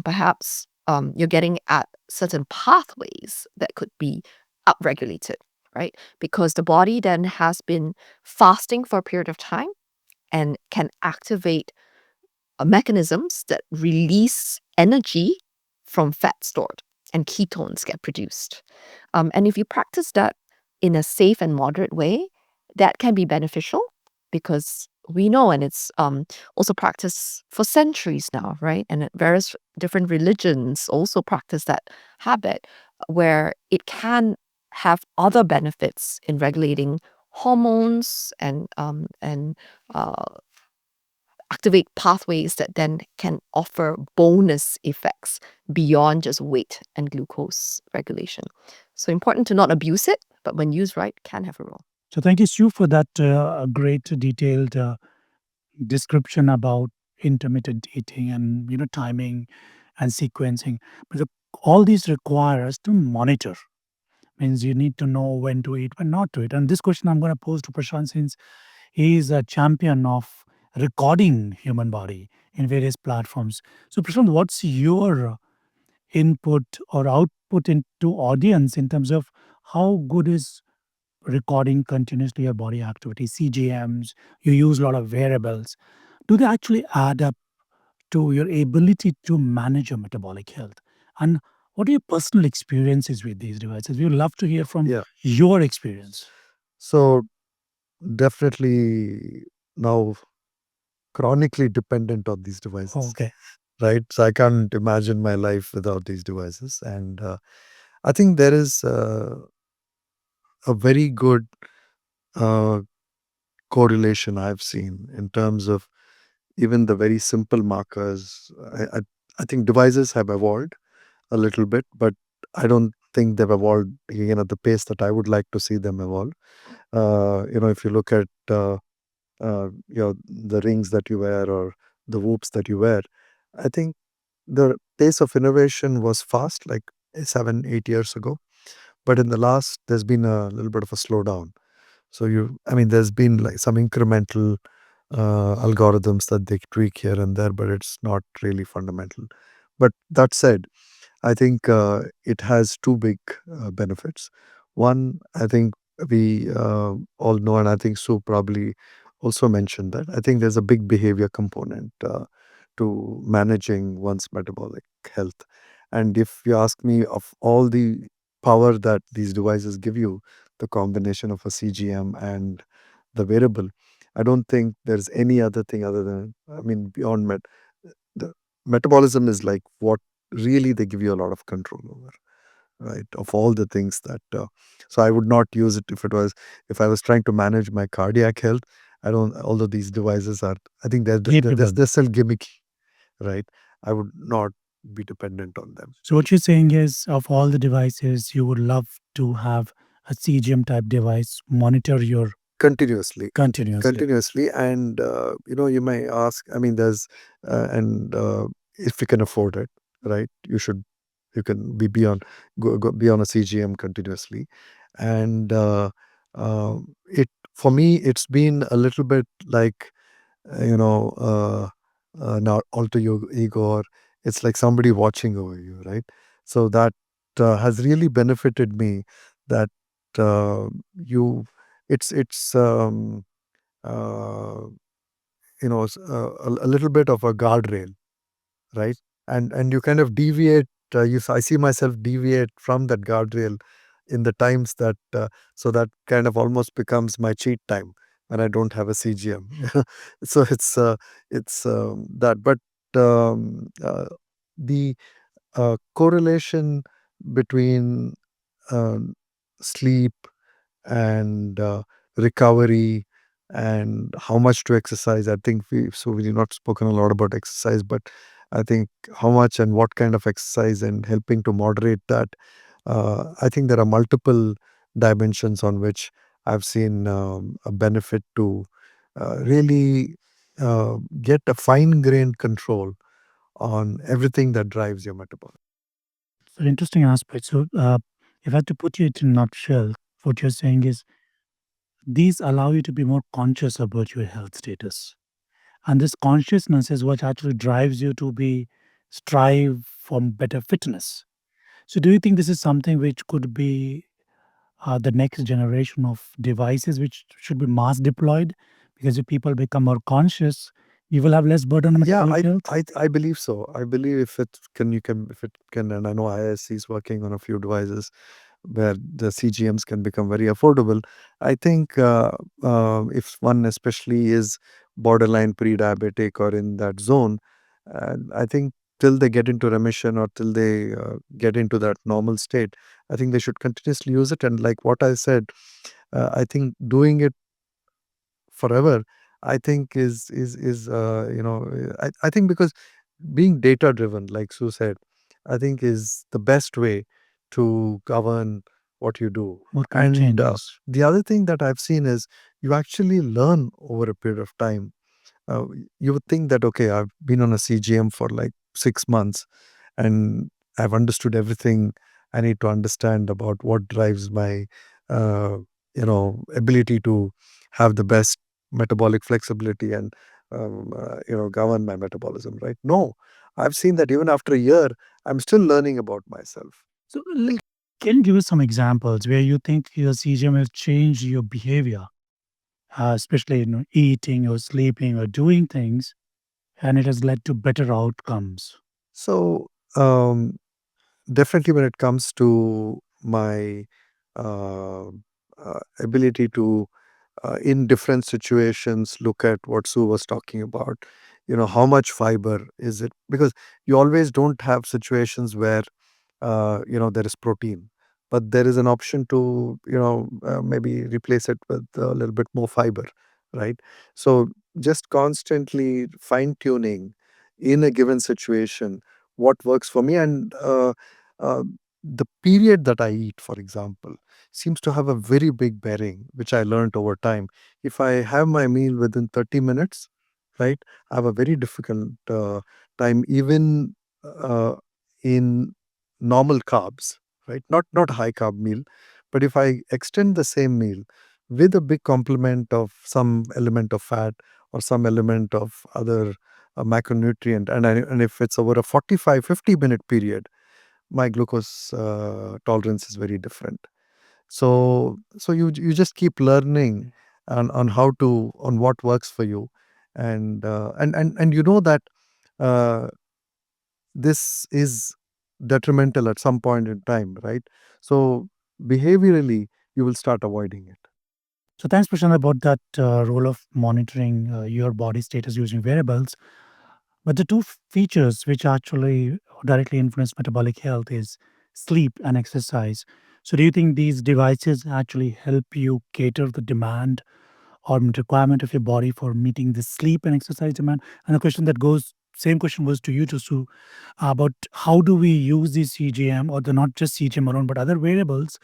perhaps you're getting at certain pathways that could be upregulated, right? Because the body then has been fasting for a period of time and can activate mechanisms that release energy from fat stored, and ketones get produced. And if you practice that in a safe and moderate way, that can be beneficial, because we know, and it's also practiced for centuries now, right? And various different religions also practice that habit, where it can have other benefits in regulating hormones and uh, activate pathways that then can offer bonus effects beyond just weight and glucose regulation. So important to not abuse it, but when used right, can have a role. So thank you, Stu, for that great detailed description about intermittent eating and timing and sequencing. But all these require us to monitor. Means you need to know when to eat, when not to eat. And this question I'm going to pose to Prashant, since he is a champion of recording human body in various platforms. So Prashant, what's your input or output into audience in terms of how good is recording continuously your body activity, CGMs? You use a lot of wearables. Do they actually add up to your ability to manage your metabolic health? And what are your personal experiences with these devices? We would love to hear from Yeah. your experience. So definitely now chronically dependent on these devices. Okay. Right? So I can't imagine my life without these devices. And I think there is a very good uh, correlation I've seen in terms of even the very simple markers. I think devices have evolved a little bit, but I don't think they've evolved again at the pace that I would like to see them evolve. If you look at the rings that you wear or the whoops that you wear, I think the pace of innovation was fast, like 7, 8 years ago. But in the last, there's been a little bit of a slowdown. So there's been like some incremental algorithms that they tweak here and there, but it's not really fundamental. But that said, I think it has two big benefits. One, I think we all know, and I think Sue probably also mentioned that. I think there's a big behavior component to managing one's metabolic health. And if you ask me, of all the power that these devices give you, the combination of a CGM and the wearable, I don't think there's any other thing other than, beyond the metabolism is like what really they give you a lot of control over, right? Of all the things that, so I would not use it if I was trying to manage my cardiac health. I don't, although these devices are, I think Capable. they're still gimmicky, right? I would not be dependent on them. So what you're saying is, of all the devices, you would love to have a CGM type device monitor your Continuously. continuously. Continuously. And you may ask, there's and if you can afford it, right, you can be on be on a CGM continuously. And it for me, it's been a little bit like, you know not alter your ego, or it's like somebody watching over you, right? So that has really benefited me, that you it's uh, a little bit of a guardrail, right? And you kind of deviate. I see myself deviate from that guardrail in the times that, so that kind of almost becomes my cheat time when I don't have a CGM. So it's that. But the correlation between um, sleep and recovery and how much to exercise. I think we've not spoken a lot about exercise, but I think how much and what kind of exercise and helping to moderate that. I think there are multiple dimensions on which I've seen a benefit to really get a fine grained control on everything that drives your metabolism. So interesting aspect. So if I had to put it in a nutshell, what you're saying is these allow you to be more conscious about your health status. And this consciousness is what actually drives you to be strive for better fitness. So do you think this is something which could be the next generation of devices which should be mass deployed? Because if people become more conscious, you will have less burden on Yeah, metabolic health. I believe so. I believe if it can, and I know ISC is working on a few devices where the CGMs can become very affordable. I think if one especially is borderline pre-diabetic or in that zone, I think till they get into remission or till they get into that normal state, I think they should continuously use it. And like what I said, I think doing it forever, I think I think because being data driven, like Sue said, I think is the best way to govern what you do. What kind of And changes? the other thing that I've seen is you actually learn over a period of time. uh, you would think that, okay, I've been on a CGM for like 6 months and I've understood everything I need to understand about what drives my uh, ability to have the best metabolic flexibility and govern my metabolism, right? No, I've seen that even after a year I'm still learning about myself. So, like, can you give us some examples where you think your CGM has changed your behavior, especially eating or sleeping or doing things, and it has led to better outcomes? So definitely when it comes to my uh, ability to in different situations, look at what Sue was talking about. How much fiber is it? Because you always don't have situations where there is protein, but there is an option to maybe replace it with a little bit more fiber, right? So just constantly fine tuning in a given situation what works for me. And uh, the period that I eat, for example, seems to have a very big bearing, which I learned over time. If I have my meal within 30 minutes, right, I have a very difficult time, even in normal carbs, right? Not high carb meal, but if I extend the same meal with a big complement of some element of fat or some element of other macronutrient, and if it's over a 45-50 minute period, my glucose tolerance is very different. So you just keep learning on how to, on what works for you, and that uh, this is detrimental at some point in time, right? So behaviorally, you will start avoiding it. So thanks, Prashant, about that role of monitoring your body status using wearables. But the two features which actually directly influence metabolic health is sleep and exercise. So do you think these devices actually help you cater the demand or requirement of your body for meeting the sleep and exercise demand? And the question that goes, same question was to you, to Sue, about how do we use the CGM, or the not just CGM alone, but other variables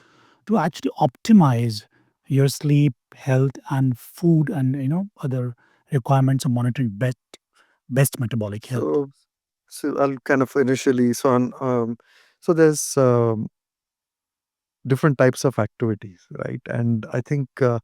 to actually optimize your sleep, health, and food, and other requirements of monitoring best metabolic health. So I'll kind of initially, so there's different types of activities, right? And I think there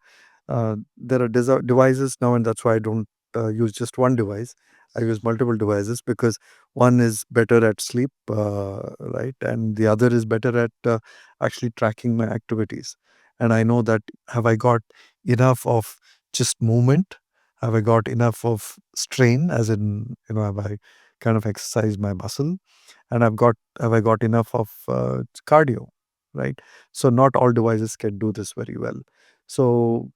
are devices now, and that's why I don't use just one device. I use multiple devices because one is better at sleep, right, and the other is better at actually tracking my activities. And I know that, have I got enough of just movement? Have I got enough of strain, as in, have I kind of exercised my muscle? And have I got enough of cardio, right? So not all devices can do this very well. So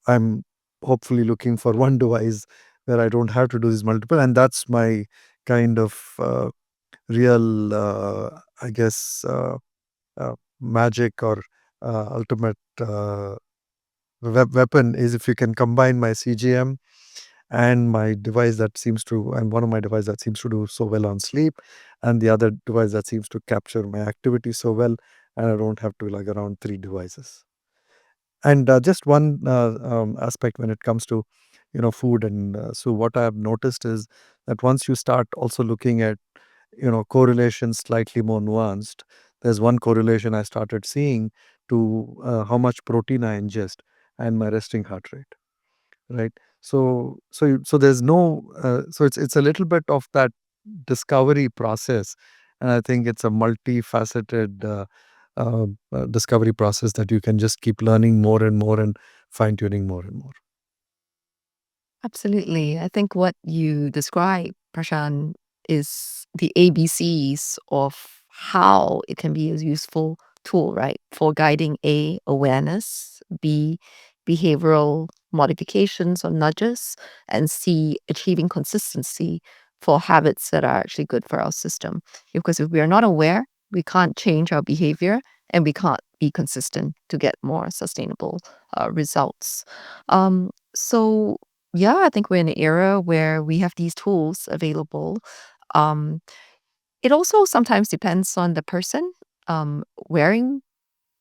I'm hopefully looking for one device where I don't have to do these multiple, and that's my kind of real, I guess, magic or ultimate weapon is if you can combine my CGM and my device that seems to, and one of my devices that seems to do so well on sleep, and the other device that seems to capture my activity so well, and I don't have to lug around three devices. And just one aspect when it comes to food, and so what I have noticed is that once you start also looking at correlations slightly more nuanced, there's one correlation I started seeing to how much protein I ingest and my resting heart rate, right? So there's no so it's a little bit of that discovery process, and I think it's a multifaceted discovery process that you can just keep learning more and more and fine tuning more and more. Absolutely. I think what you describe, Prashant, is the ABCs of how it can be a useful tool, right? For guiding A, awareness, B, behavioral modifications or nudges, and C, achieving consistency for habits that are actually good for our system. Because if we are not aware, we can't change our behavior and we can't be consistent to get more sustainable results. So yeah, I think we're in an era where we have these tools available. Um, it also sometimes depends on the person wearing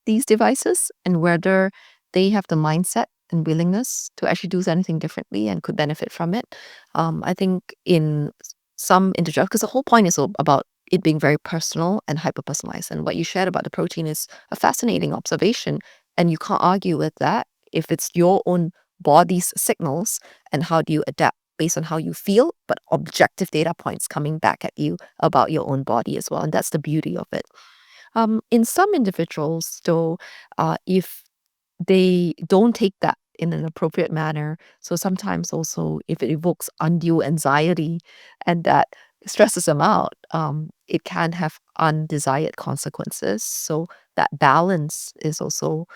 these devices and whether they have the mindset and willingness to actually do anything differently and could benefit from it. I think in some individuals, because the whole point is about it being very personal and hyper personalized. And what you shared about the protein is a fascinating observation. And you can't argue with that if it's your own body's signals and how do you adapt based on how you feel, but objective data points coming back at you about your own body as well. And that's the beauty of it. In some individuals, though, if they don't take that in an appropriate manner, so sometimes also if it evokes undue anxiety and that stresses them out, it can have undesired consequences. So that balance is also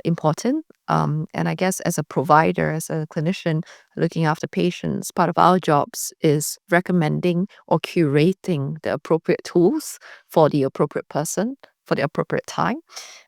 important. And I guess as a provider, as a clinician looking after patients, part of our jobs is recommending or curating the appropriate tools for the appropriate person for the appropriate time.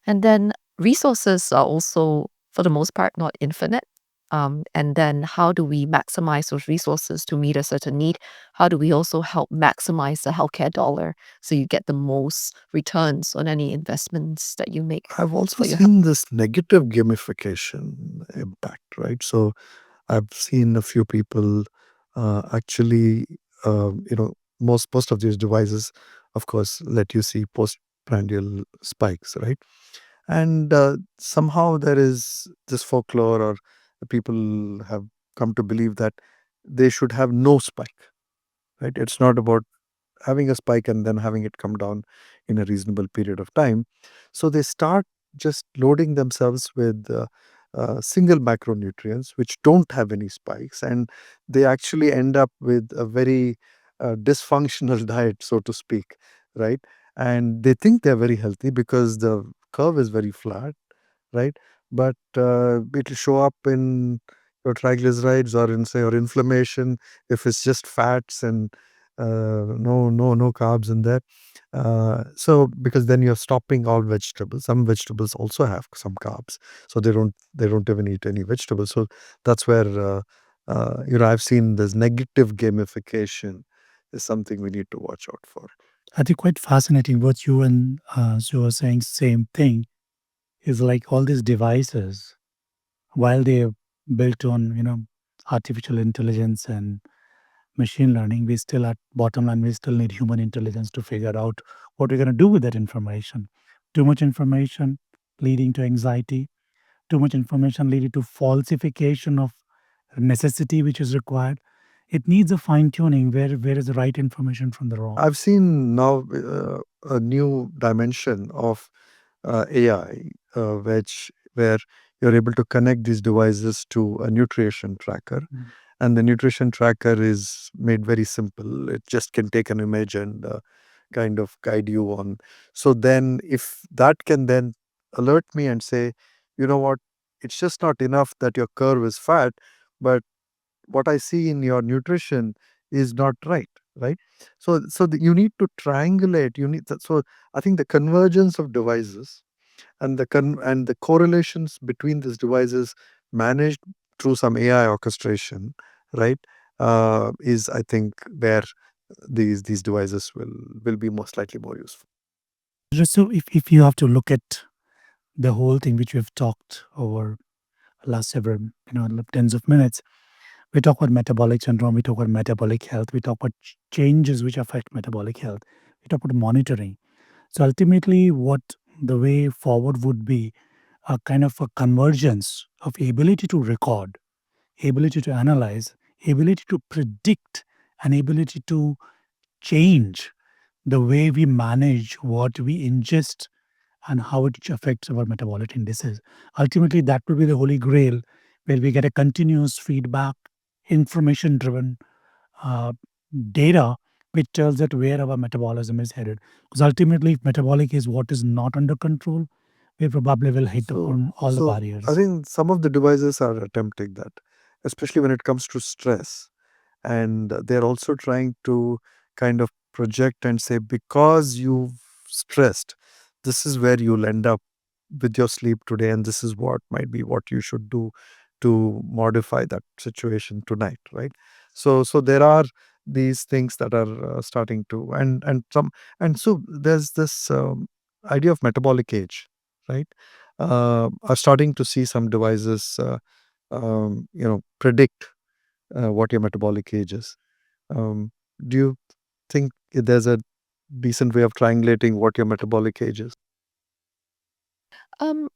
And then resources are also, for the most part, not infinite. And then how do we maximize those resources to meet a certain need? How do we also help maximize the healthcare dollar so you get the most returns on any investments that you make I've also for your health? seen this negative gamification impact, right? So I've seen a few people actually, most of these devices, of course, let you see postprandial spikes, right? And somehow there is this folklore, or the people have come to believe that they should have no spike, right? It's not about having a spike and then having it come down in a reasonable period of time. So they start just loading themselves with single macronutrients which don't have any spikes, and they actually end up with a very dysfunctional diet, so to speak, right? And they think they're very healthy because the curve is very flat, right? But it'll show up in your triglycerides or in, say, your inflammation if it's just fats and no carbs in there. So because then you're stopping all vegetables. Some vegetables also have some carbs, so they don't even eat any vegetables. So that's where I've seen this negative gamification is something we need to watch out for. I think quite fascinating what you and Sue are saying. Same thing is like all these devices, while they're built on artificial intelligence and machine learning, we still at bottom line we still need human intelligence to figure out what we're going to do with that information. Too much information leading to anxiety, too much information leading to falsification of necessity which is required. It needs a fine tuning where is the right information from the wrong. I've seen now a new dimension of AI, where you're able to connect these devices to a nutrition tracker, and the nutrition tracker is made very simple. It just can take an image and kind of guide you on. So then, if that can then alert me and say, you know what, it's just not enough that your curve is fat, but what I see in your nutrition is not right, right? So you need to triangulate. So I think the convergence of devices and the correlations between these devices managed through some AI orchestration, right, is, I think, where these devices will be slightly more useful. So if you have to look at the whole thing which we've talked over last several tens of minutes, we talk about metabolic syndrome, we talk about metabolic health, we talk about changes which affect metabolic health, we talk about monitoring. So ultimately, what the way forward would be a kind of a convergence of ability to record, ability to analyze, ability to predict, and ability to change the way we manage what we ingest and how it affects our metabolic indices. Ultimately, that will be the holy grail where we get a continuous feedback, information driven uh, data which tells that where our metabolism is headed. Because ultimately, if metabolic is what is not under control, we probably will hit upon all the So barriers. I think some of the devices are attempting that, especially when it comes to stress. And they're also trying to kind of project and say, because you've stressed, this is where you'll end up with your sleep today, and this is what might be what you should do to modify that situation tonight, right? So there are these things that are starting to, and so there's this idea of metabolic age, right? Are starting to see some devices predict what your metabolic age is. um, do you think there's a decent way of triangulating what your metabolic age is?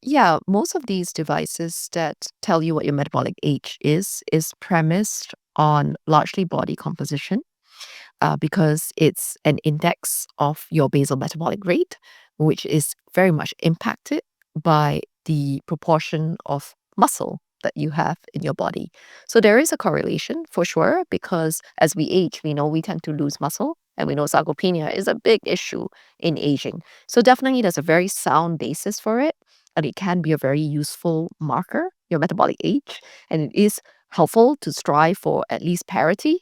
Yeah, most of these devices that tell you what your metabolic age is premised on largely body composition, because it's an index of your basal metabolic rate, which is very much impacted by the proportion of muscle that you have in your body. So there is a correlation for sure, because as we age, we know we tend to lose muscle, and we know sarcopenia is a big issue in aging. So definitely there's a very sound basis for it. and it can be a very useful marker, your metabolic age, and it is helpful to strive for at least parity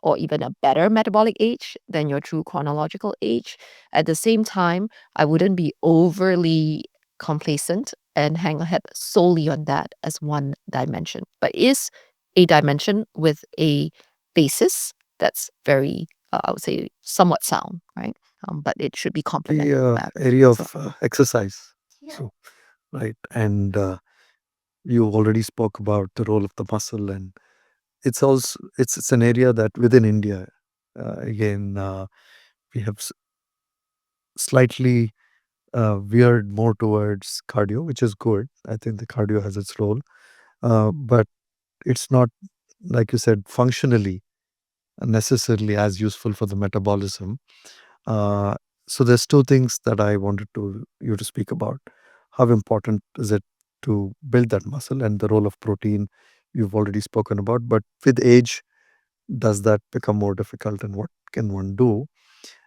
or even a better metabolic age than your true chronological age. At the same time, I wouldn't be overly complacent and hang a head solely on that as one dimension, but is a dimension with a basis that's very, I would say, somewhat sound, right? But it should be complemented. The area So, of exercise. yeah. So, right. And you already spoke about the role of the muscle, and it's also it's an area that within India, again, we have slightly veered more towards cardio, which is good. I think the cardio has its role, but it's not, like you said, functionally necessarily as useful for the metabolism. Uh, so there's two things that I wanted you to speak about. How important is it to build that muscle, and the role of protein you've already spoken about. But with age, does that become more difficult, and what can one do?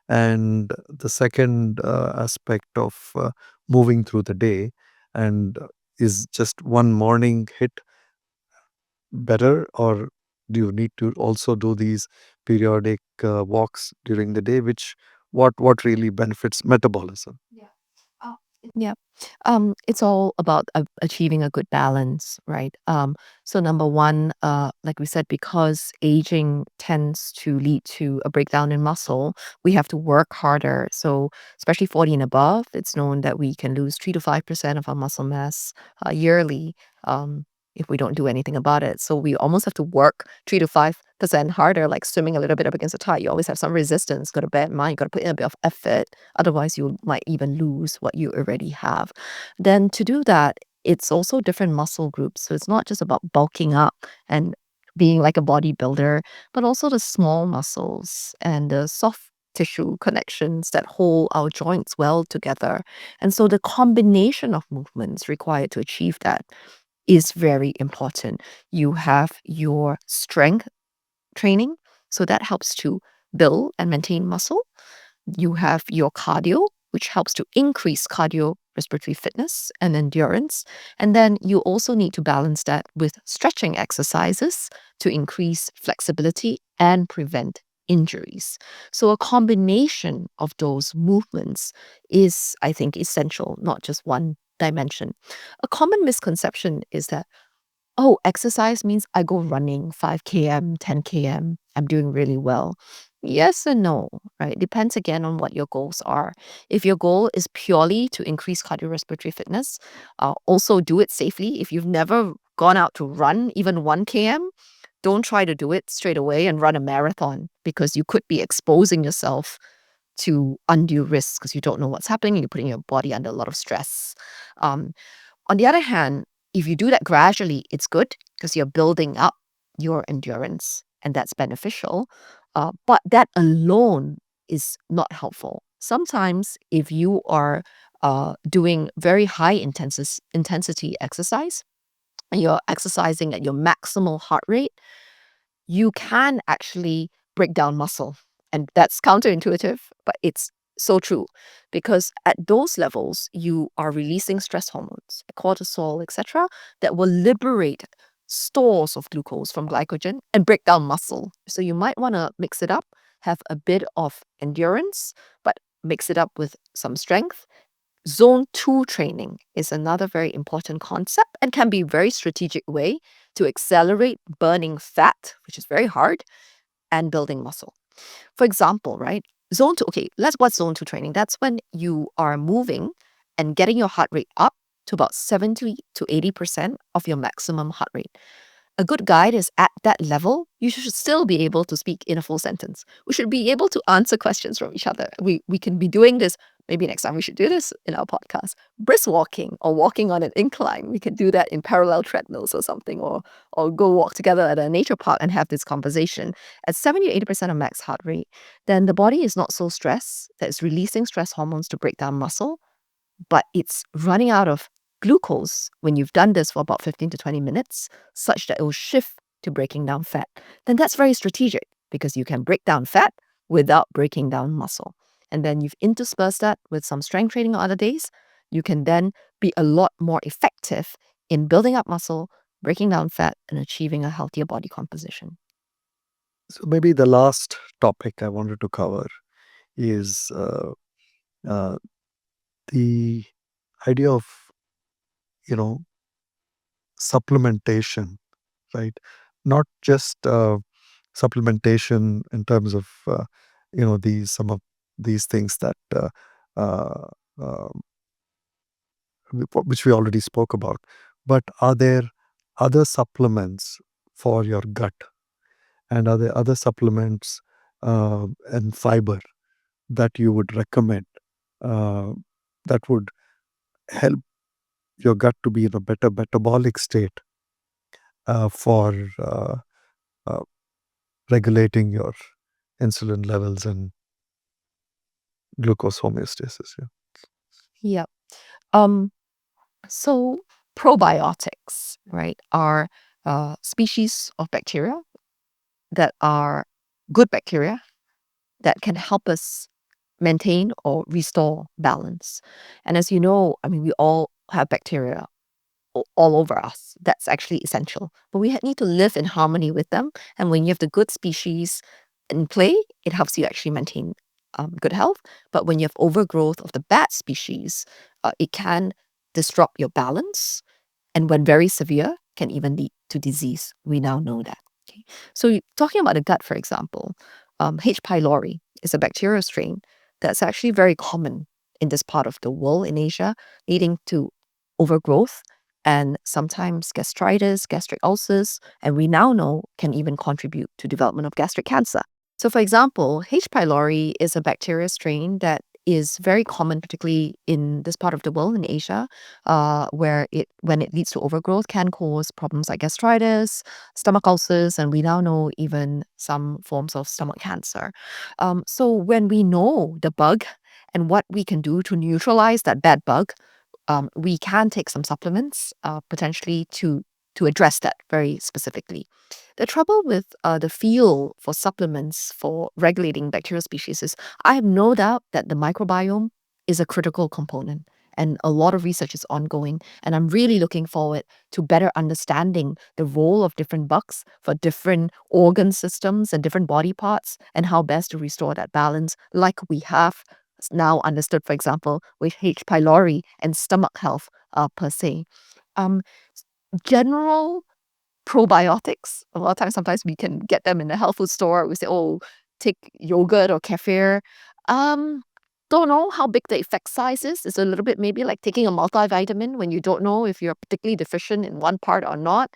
And the second aspect of moving through the day, and is just one morning hit better, or do you need to also do these periodic walks during the day, which what really benefits metabolism? Yeah. It's all about achieving a good balance, right? So number one, like we said, because aging tends to lead to a breakdown in muscle, we have to work harder. So especially 40 and above, it's known that we can lose 3 to 5% of our muscle mass yearly. If we don't do anything about it. So we almost have to work 3 to 5% harder, like swimming a little bit up against the tide. You always have some resistance, got to bear in mind, you got to put in a bit of effort. Otherwise, you might even lose what you already have. Then to do that, it's also different muscle groups. So it's not just about bulking up and being like a bodybuilder, but also the small muscles and the soft tissue connections that hold our joints well together. And so the combination of movements required to achieve that is very important. You have your strength training, so that helps to build and maintain muscle. You have your cardio, which helps to increase cardiorespiratory fitness and endurance. And then you also need to balance that with stretching exercises to increase flexibility and prevent injuries. So a combination of those movements is, I think, essential, not just one dimension. A common misconception is that, oh, exercise means I go running 5 km, 10 km, I'm doing really well. Yes and no, right? It depends again on what your goals are. If your goal is purely to increase cardiorespiratory fitness, also do it safely. If you've never gone out to run even 1 km, don't try to do it straight away and run a marathon, because you could be exposing yourself to undue risks because you don't know what's happening and you're putting your body under a lot of stress. Um, on the other hand, if you do that gradually, it's good because you're building up your endurance and that's beneficial. But that alone is not helpful. Sometimes, if you are doing very high intensity exercise and you're exercising at your maximal heart rate, you can actually break down muscle. And that's counterintuitive, but it's so true, because at those levels, you are releasing stress hormones, cortisol, etc., that will liberate stores of glucose from glycogen and break down muscle. So you might want to mix it up, have a bit of endurance, but mix it up with some strength. Zone 2 training is another very important concept and can be a very strategic way to accelerate burning fat, which is very hard, and building muscle. For example, right? Zone 2, okay, what's zone 2 training? That's when you are moving and getting your heart rate up to about 70 to 80% of your maximum heart rate. A good guide is at that level, you should still be able to speak in a full sentence. We should be able to answer questions from each other. We can be doing this. Maybe next time we should do this in our podcast. Brisk walking or walking on an incline. We could do that in parallel treadmills or something, or go walk together at a nature park and have this conversation. At 70 or 80% of max heart rate, then the body is not so stressed that it's releasing stress hormones to break down muscle, but it's running out of glucose when you've done this for about 15 to 20 minutes, such that it will shift to breaking down fat. Then that's very strategic because you can break down fat without breaking down muscle. And then you've interspersed that with some strength training on other days. You can then be a lot more effective in building up muscle, breaking down fat, and achieving a healthier body composition. So maybe the last topic I wanted to cover is the idea of, supplementation, right? Not just supplementation in terms of, some of these things that uh, uh, which we already spoke about, but are there other supplements for your gut, and are there other supplements and fiber that you would recommend uh, that would help your gut to be in a better metabolic state for uh, regulating your insulin levels and glucose homeostasis? Yeah. Yep. So probiotics, right, are species of bacteria that are good bacteria that can help us maintain or restore balance. And as you know, I mean, we all have bacteria all over us. That's actually essential. But we need to live in harmony with them. And when you have the good species in play, it helps you actually maintain good health. But when you have overgrowth of the bad species, it can disrupt your balance. And when very severe, can even lead to disease. We now know that. Okay. So talking about the gut, for example, H. pylori is a bacterial strain that's actually very common in this part of the world in Asia, leading to overgrowth and sometimes gastritis, gastric ulcers, and we now know can even contribute to development of gastric cancer. So for example, H. pylori is a bacterial strain that is very common, particularly in this part of the world, in Asia, where when it leads to overgrowth, can cause problems like gastritis, stomach ulcers, and we now know even some forms of stomach cancer. So when we know the bug and what we can do to neutralize that bad bug, we can take some supplements potentially to address that very specifically. The trouble with the field for supplements for regulating bacterial species is I have no doubt that the microbiome is a critical component. And a lot of research is ongoing. And I'm really looking forward to better understanding the role of different bugs for different organ systems and different body parts and how best to restore that balance, like we have now understood, for example, with H. pylori and stomach health per se. Um, General probiotics, a lot of times, sometimes we can get them in the health food store. We say, oh, take yogurt or kefir. Don't know how big the effect size is. It's a little bit maybe like taking a multivitamin when you don't know if you're particularly deficient in one part or not.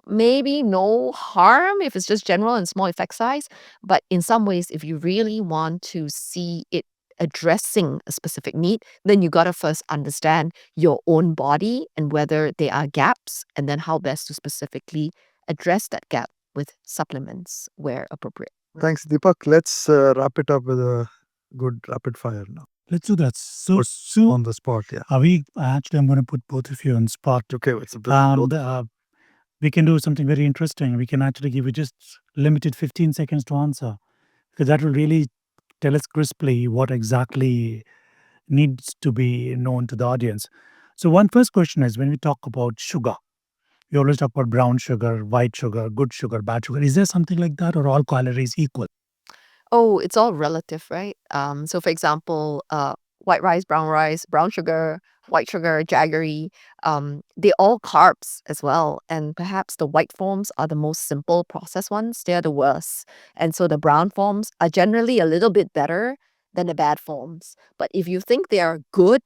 Maybe no harm if it's just general and small effect size. But in some ways, if you really want to see it addressing a specific need, then you got to first understand your own body and whether there are gaps, and then how best to specifically address that gap with supplements where appropriate. Thanks, Deepak. Let's wrap it up with a good rapid fire now. Let's do that. So, On the spot, yeah. I'm going to put both of you on spot. Okay, it's a bit We can do something very interesting. We can actually give you just limited 15 seconds to answer, because that will really tell us crisply what exactly needs to be known to the audience. So first question is, when we talk about sugar, we always talk about brown sugar, white sugar, good sugar, bad sugar. Is there something like that, or all calories equal? Oh, it's all relative, right? So for example, white rice, brown sugar, white sugar, jaggery, they're all carbs as well. And perhaps the white forms are the most simple processed ones. They're the worst. And so the brown forms are generally a little bit better than the bad forms. But if you think they are good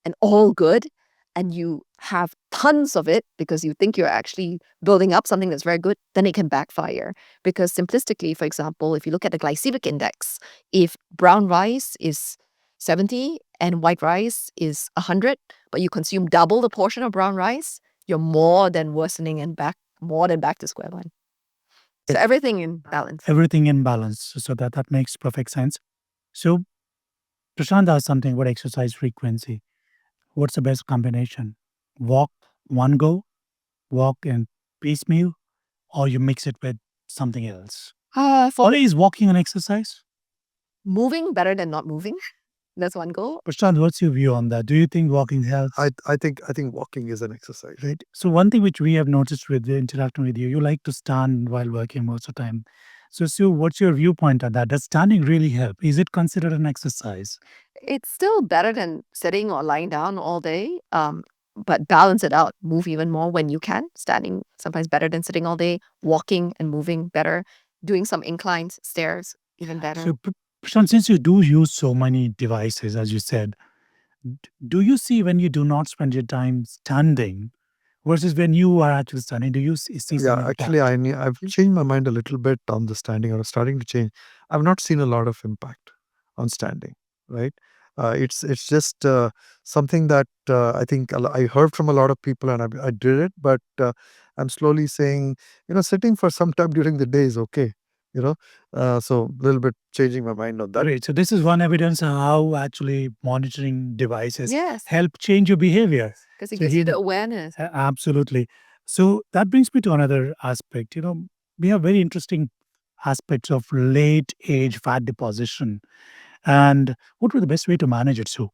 and all good, and you have tons of it because you think you're actually building up something that's very good, then it can backfire. Because simplistically, for example, if you look at the glycemic index, if brown rice is 70 and white rice is 100, but you consume double the portion of brown rice, you're more than worsening and more than back to square one. So everything in balance. Everything in balance. So that makes perfect sense. So Prashant asked something about exercise frequency. What's the best combination? Walk one go, walk and piecemeal, or you mix it with something else? For Or is walking an exercise? moving better than not moving. That's one goal. Prashant, what's your view on that? Do you think walking helps? I think walking is an exercise. Right. So one thing which we have noticed with interacting with you like to stand while working most of the time. So Sue, what's your viewpoint on that? Does standing really help? Is it considered an exercise? It's still better than sitting or lying down all day. But balance it out. Move even more when you can. Standing sometimes better than sitting all day. Walking and moving better. Doing some inclines, stairs, even better. So Prashant, since you do use so many devices, as you said, do you see when you do not spend your time standing versus when you are actually standing, do you see some Yeah, impact? actually, I've changed my mind a little bit on the standing, or starting to change. I've not seen a lot of impact on standing, right? It's just something that I think I heard from a lot of people, and I did it, but I'm slowly saying, sitting for some time during the day is okay, so a little bit changing my mind on that. Great. So this is one evidence of how actually monitoring devices Yes, help change your behavior. because it So gives you he- the awareness. Absolutely. So that brings me to another aspect. We have very interesting aspects of late age fat deposition. And what would the best way to manage it, Sue?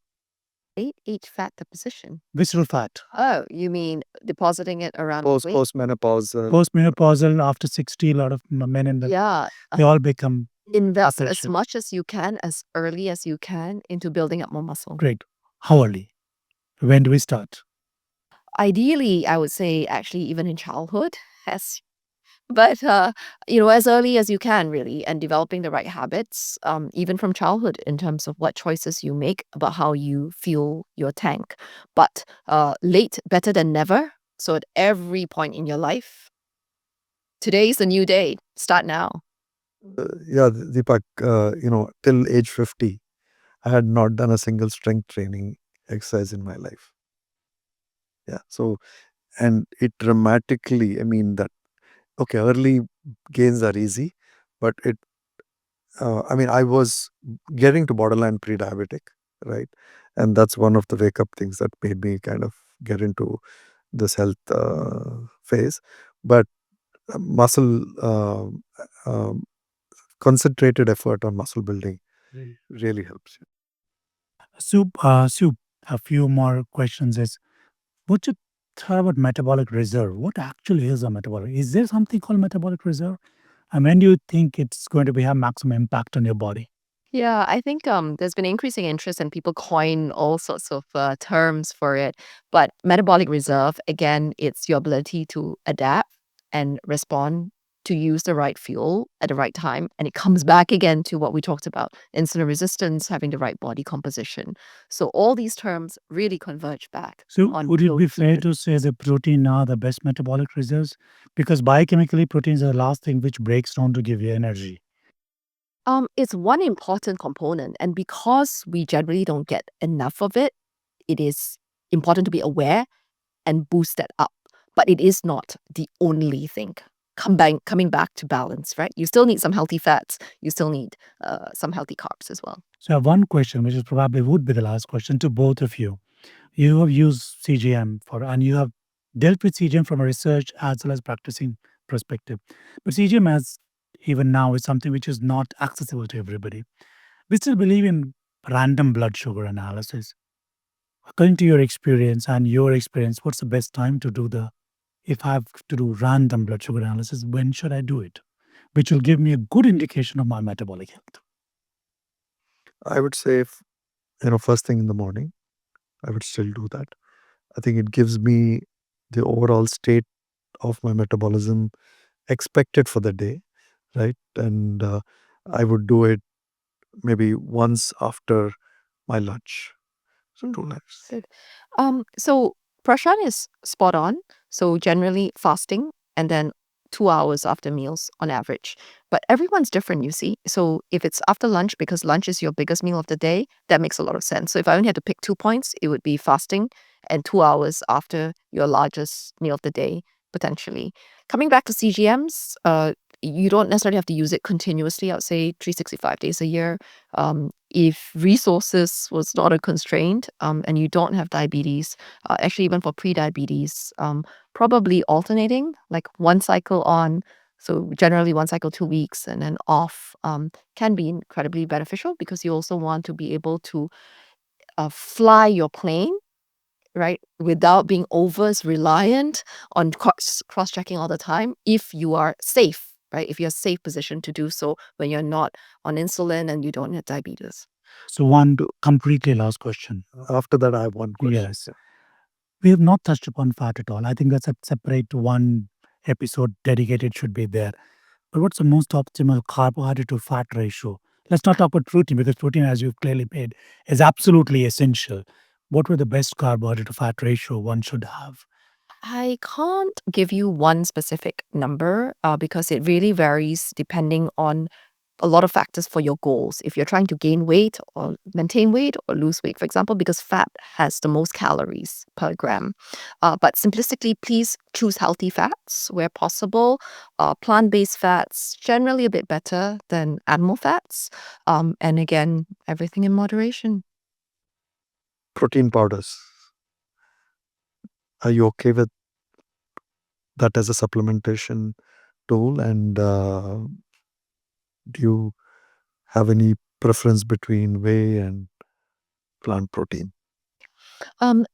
Late age fat deposition. Visceral fat. Oh, you mean depositing it around the waist? Postmenopausal. Postmenopausal, after 60, a lot of men in the Yeah. they all become Invest as Apparition. much as you can, as early as you can, into building up more muscle. great. How early? When do we start? Ideally, I would say actually even in childhood, but as early as you can really, and developing the right habits, even from childhood in terms of what choices you make about how you fuel your tank. But late better than never. So at every point in your life, today's a new day. Start now. Yeah, Deepak, till age 50, I had not done a single strength training exercise in my life. Yeah. So, and it dramatically, okay, early gains are easy, but I was getting to borderline pre-diabetic, right? And that's one of the wake-up things that made me kind of get into this health phase. But muscle, concentrated effort on muscle building really helps you. Sue, a few more questions is, what you thought about metabolic reserve? What actually is a metabolic? Is there something called metabolic reserve? And when do you think it's going to have maximum impact on your body? Yeah, I think there's been increasing interest and people coin all sorts of terms for it. But metabolic reserve, again, it's your ability to adapt and respond to use the right fuel at the right time. And it comes back again to what we talked about, insulin resistance, having the right body composition. So all these terms really converge back. So on would it be protein. fair to say the protein are the best metabolic reserves? Because biochemically, proteins are the last thing which breaks down to give you energy. It's one important component, and because we generally don't get enough of it, it is important to be aware and boost that up. But it is not the only thing. Coming back to balance, right? You still need some healthy fats. You still need some healthy carbs as well. So I have one question, which is probably would be the last question to both of you. You have used CGM and you have dealt with CGM from a research as well as practicing perspective. But CGM as even now is something which is not accessible to everybody. We still believe in random blood sugar analysis. According to your experience, what's the best time to do if I have to do random blood sugar analysis, when should I do it? Which will give me a good indication of my metabolic health. I would say, first thing in the morning, I would still do that. I think it gives me the overall state of my metabolism expected for the day, right? And I would do it maybe once after my lunch. So 2 times. Good. So Prashant is spot on. So generally fasting and then 2 hours after meals on average. But everyone's different, you see. So if it's after lunch, because lunch is your biggest meal of the day, that makes a lot of sense. So if I only had to pick 2 points, it would be fasting and 2 hours after your largest meal of the day, potentially. Coming back to CGMs, you don't necessarily have to use it continuously. I would say 365 days a year. If resources was not a constraint, and you don't have diabetes, actually even for pre-diabetes, probably alternating, like one cycle on, So generally 1 cycle 2 weeks and then off can be incredibly beneficial because you also want to be able to fly your plane, right, without being over reliant on cross-checking all the time if you are safe, right? If you're safe position to do so when you're not on insulin and you don't have diabetes. So one completely last question. After that, I have one question. Yes. We have not touched upon fat at all. I think that's a separate one episode dedicated should be there. But what's the most optimal carbohydrate to fat ratio? Let's not talk about protein because protein, as you've clearly made, is absolutely essential. What were the best carbohydrate to fat ratio one should have? I can't give you one specific number because it really varies depending on a lot of factors for your goals. If you're trying to gain weight or maintain weight or lose weight, for example, because fat has the most calories per gram. But simplistically, please choose healthy fats where possible. Plant-based fats, generally a bit better than animal fats. And again, everything in moderation. Protein powders. Are you okay with that as a supplementation tool? And do you have any preference between whey and plant protein?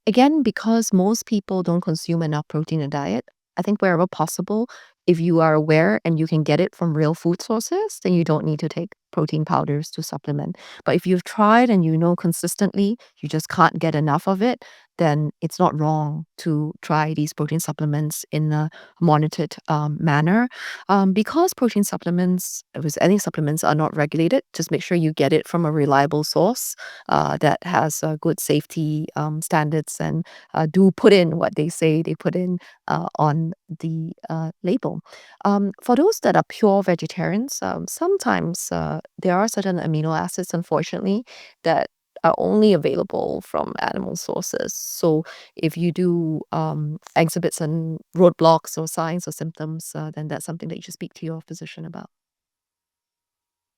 Again, because most people don't consume enough protein in a diet, I think wherever possible, if you are aware and you can get it from real food sources, then you don't need to take protein powders to supplement. But if you've tried and you know consistently you just can't get enough of it, then it's not wrong to try these protein supplements in a monitored manner. Because protein supplements, with any supplements, are not regulated, just make sure you get it from a reliable source that has good safety standards and do put in what they say they put in on the label. For those that are pure vegetarians, sometimes there are certain amino acids, unfortunately, that are only available from animal sources. So if you do exhibit some roadblocks or signs or symptoms, then that's something that you should speak to your physician about.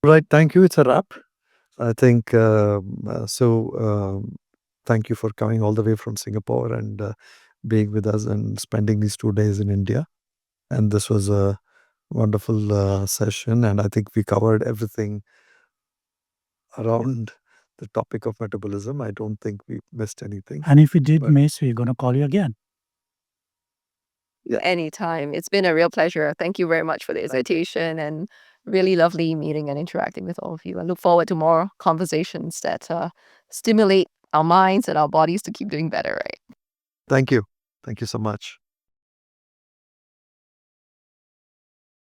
Right. Thank you. It's a wrap. I think thank you for coming all the way from Singapore and being with us and spending these 2 days in India. And this was a wonderful session. And I think we covered everything around the topic of metabolism. I don't think we missed anything. And if we did But- miss, we're going to call you again. Yeah. Anytime. It's been a real pleasure. Thank you very much for the invitation and really lovely meeting and interacting with all of you. I look forward to more conversations that stimulate our minds and our bodies to keep doing better, right? Thank you. Thank you so much.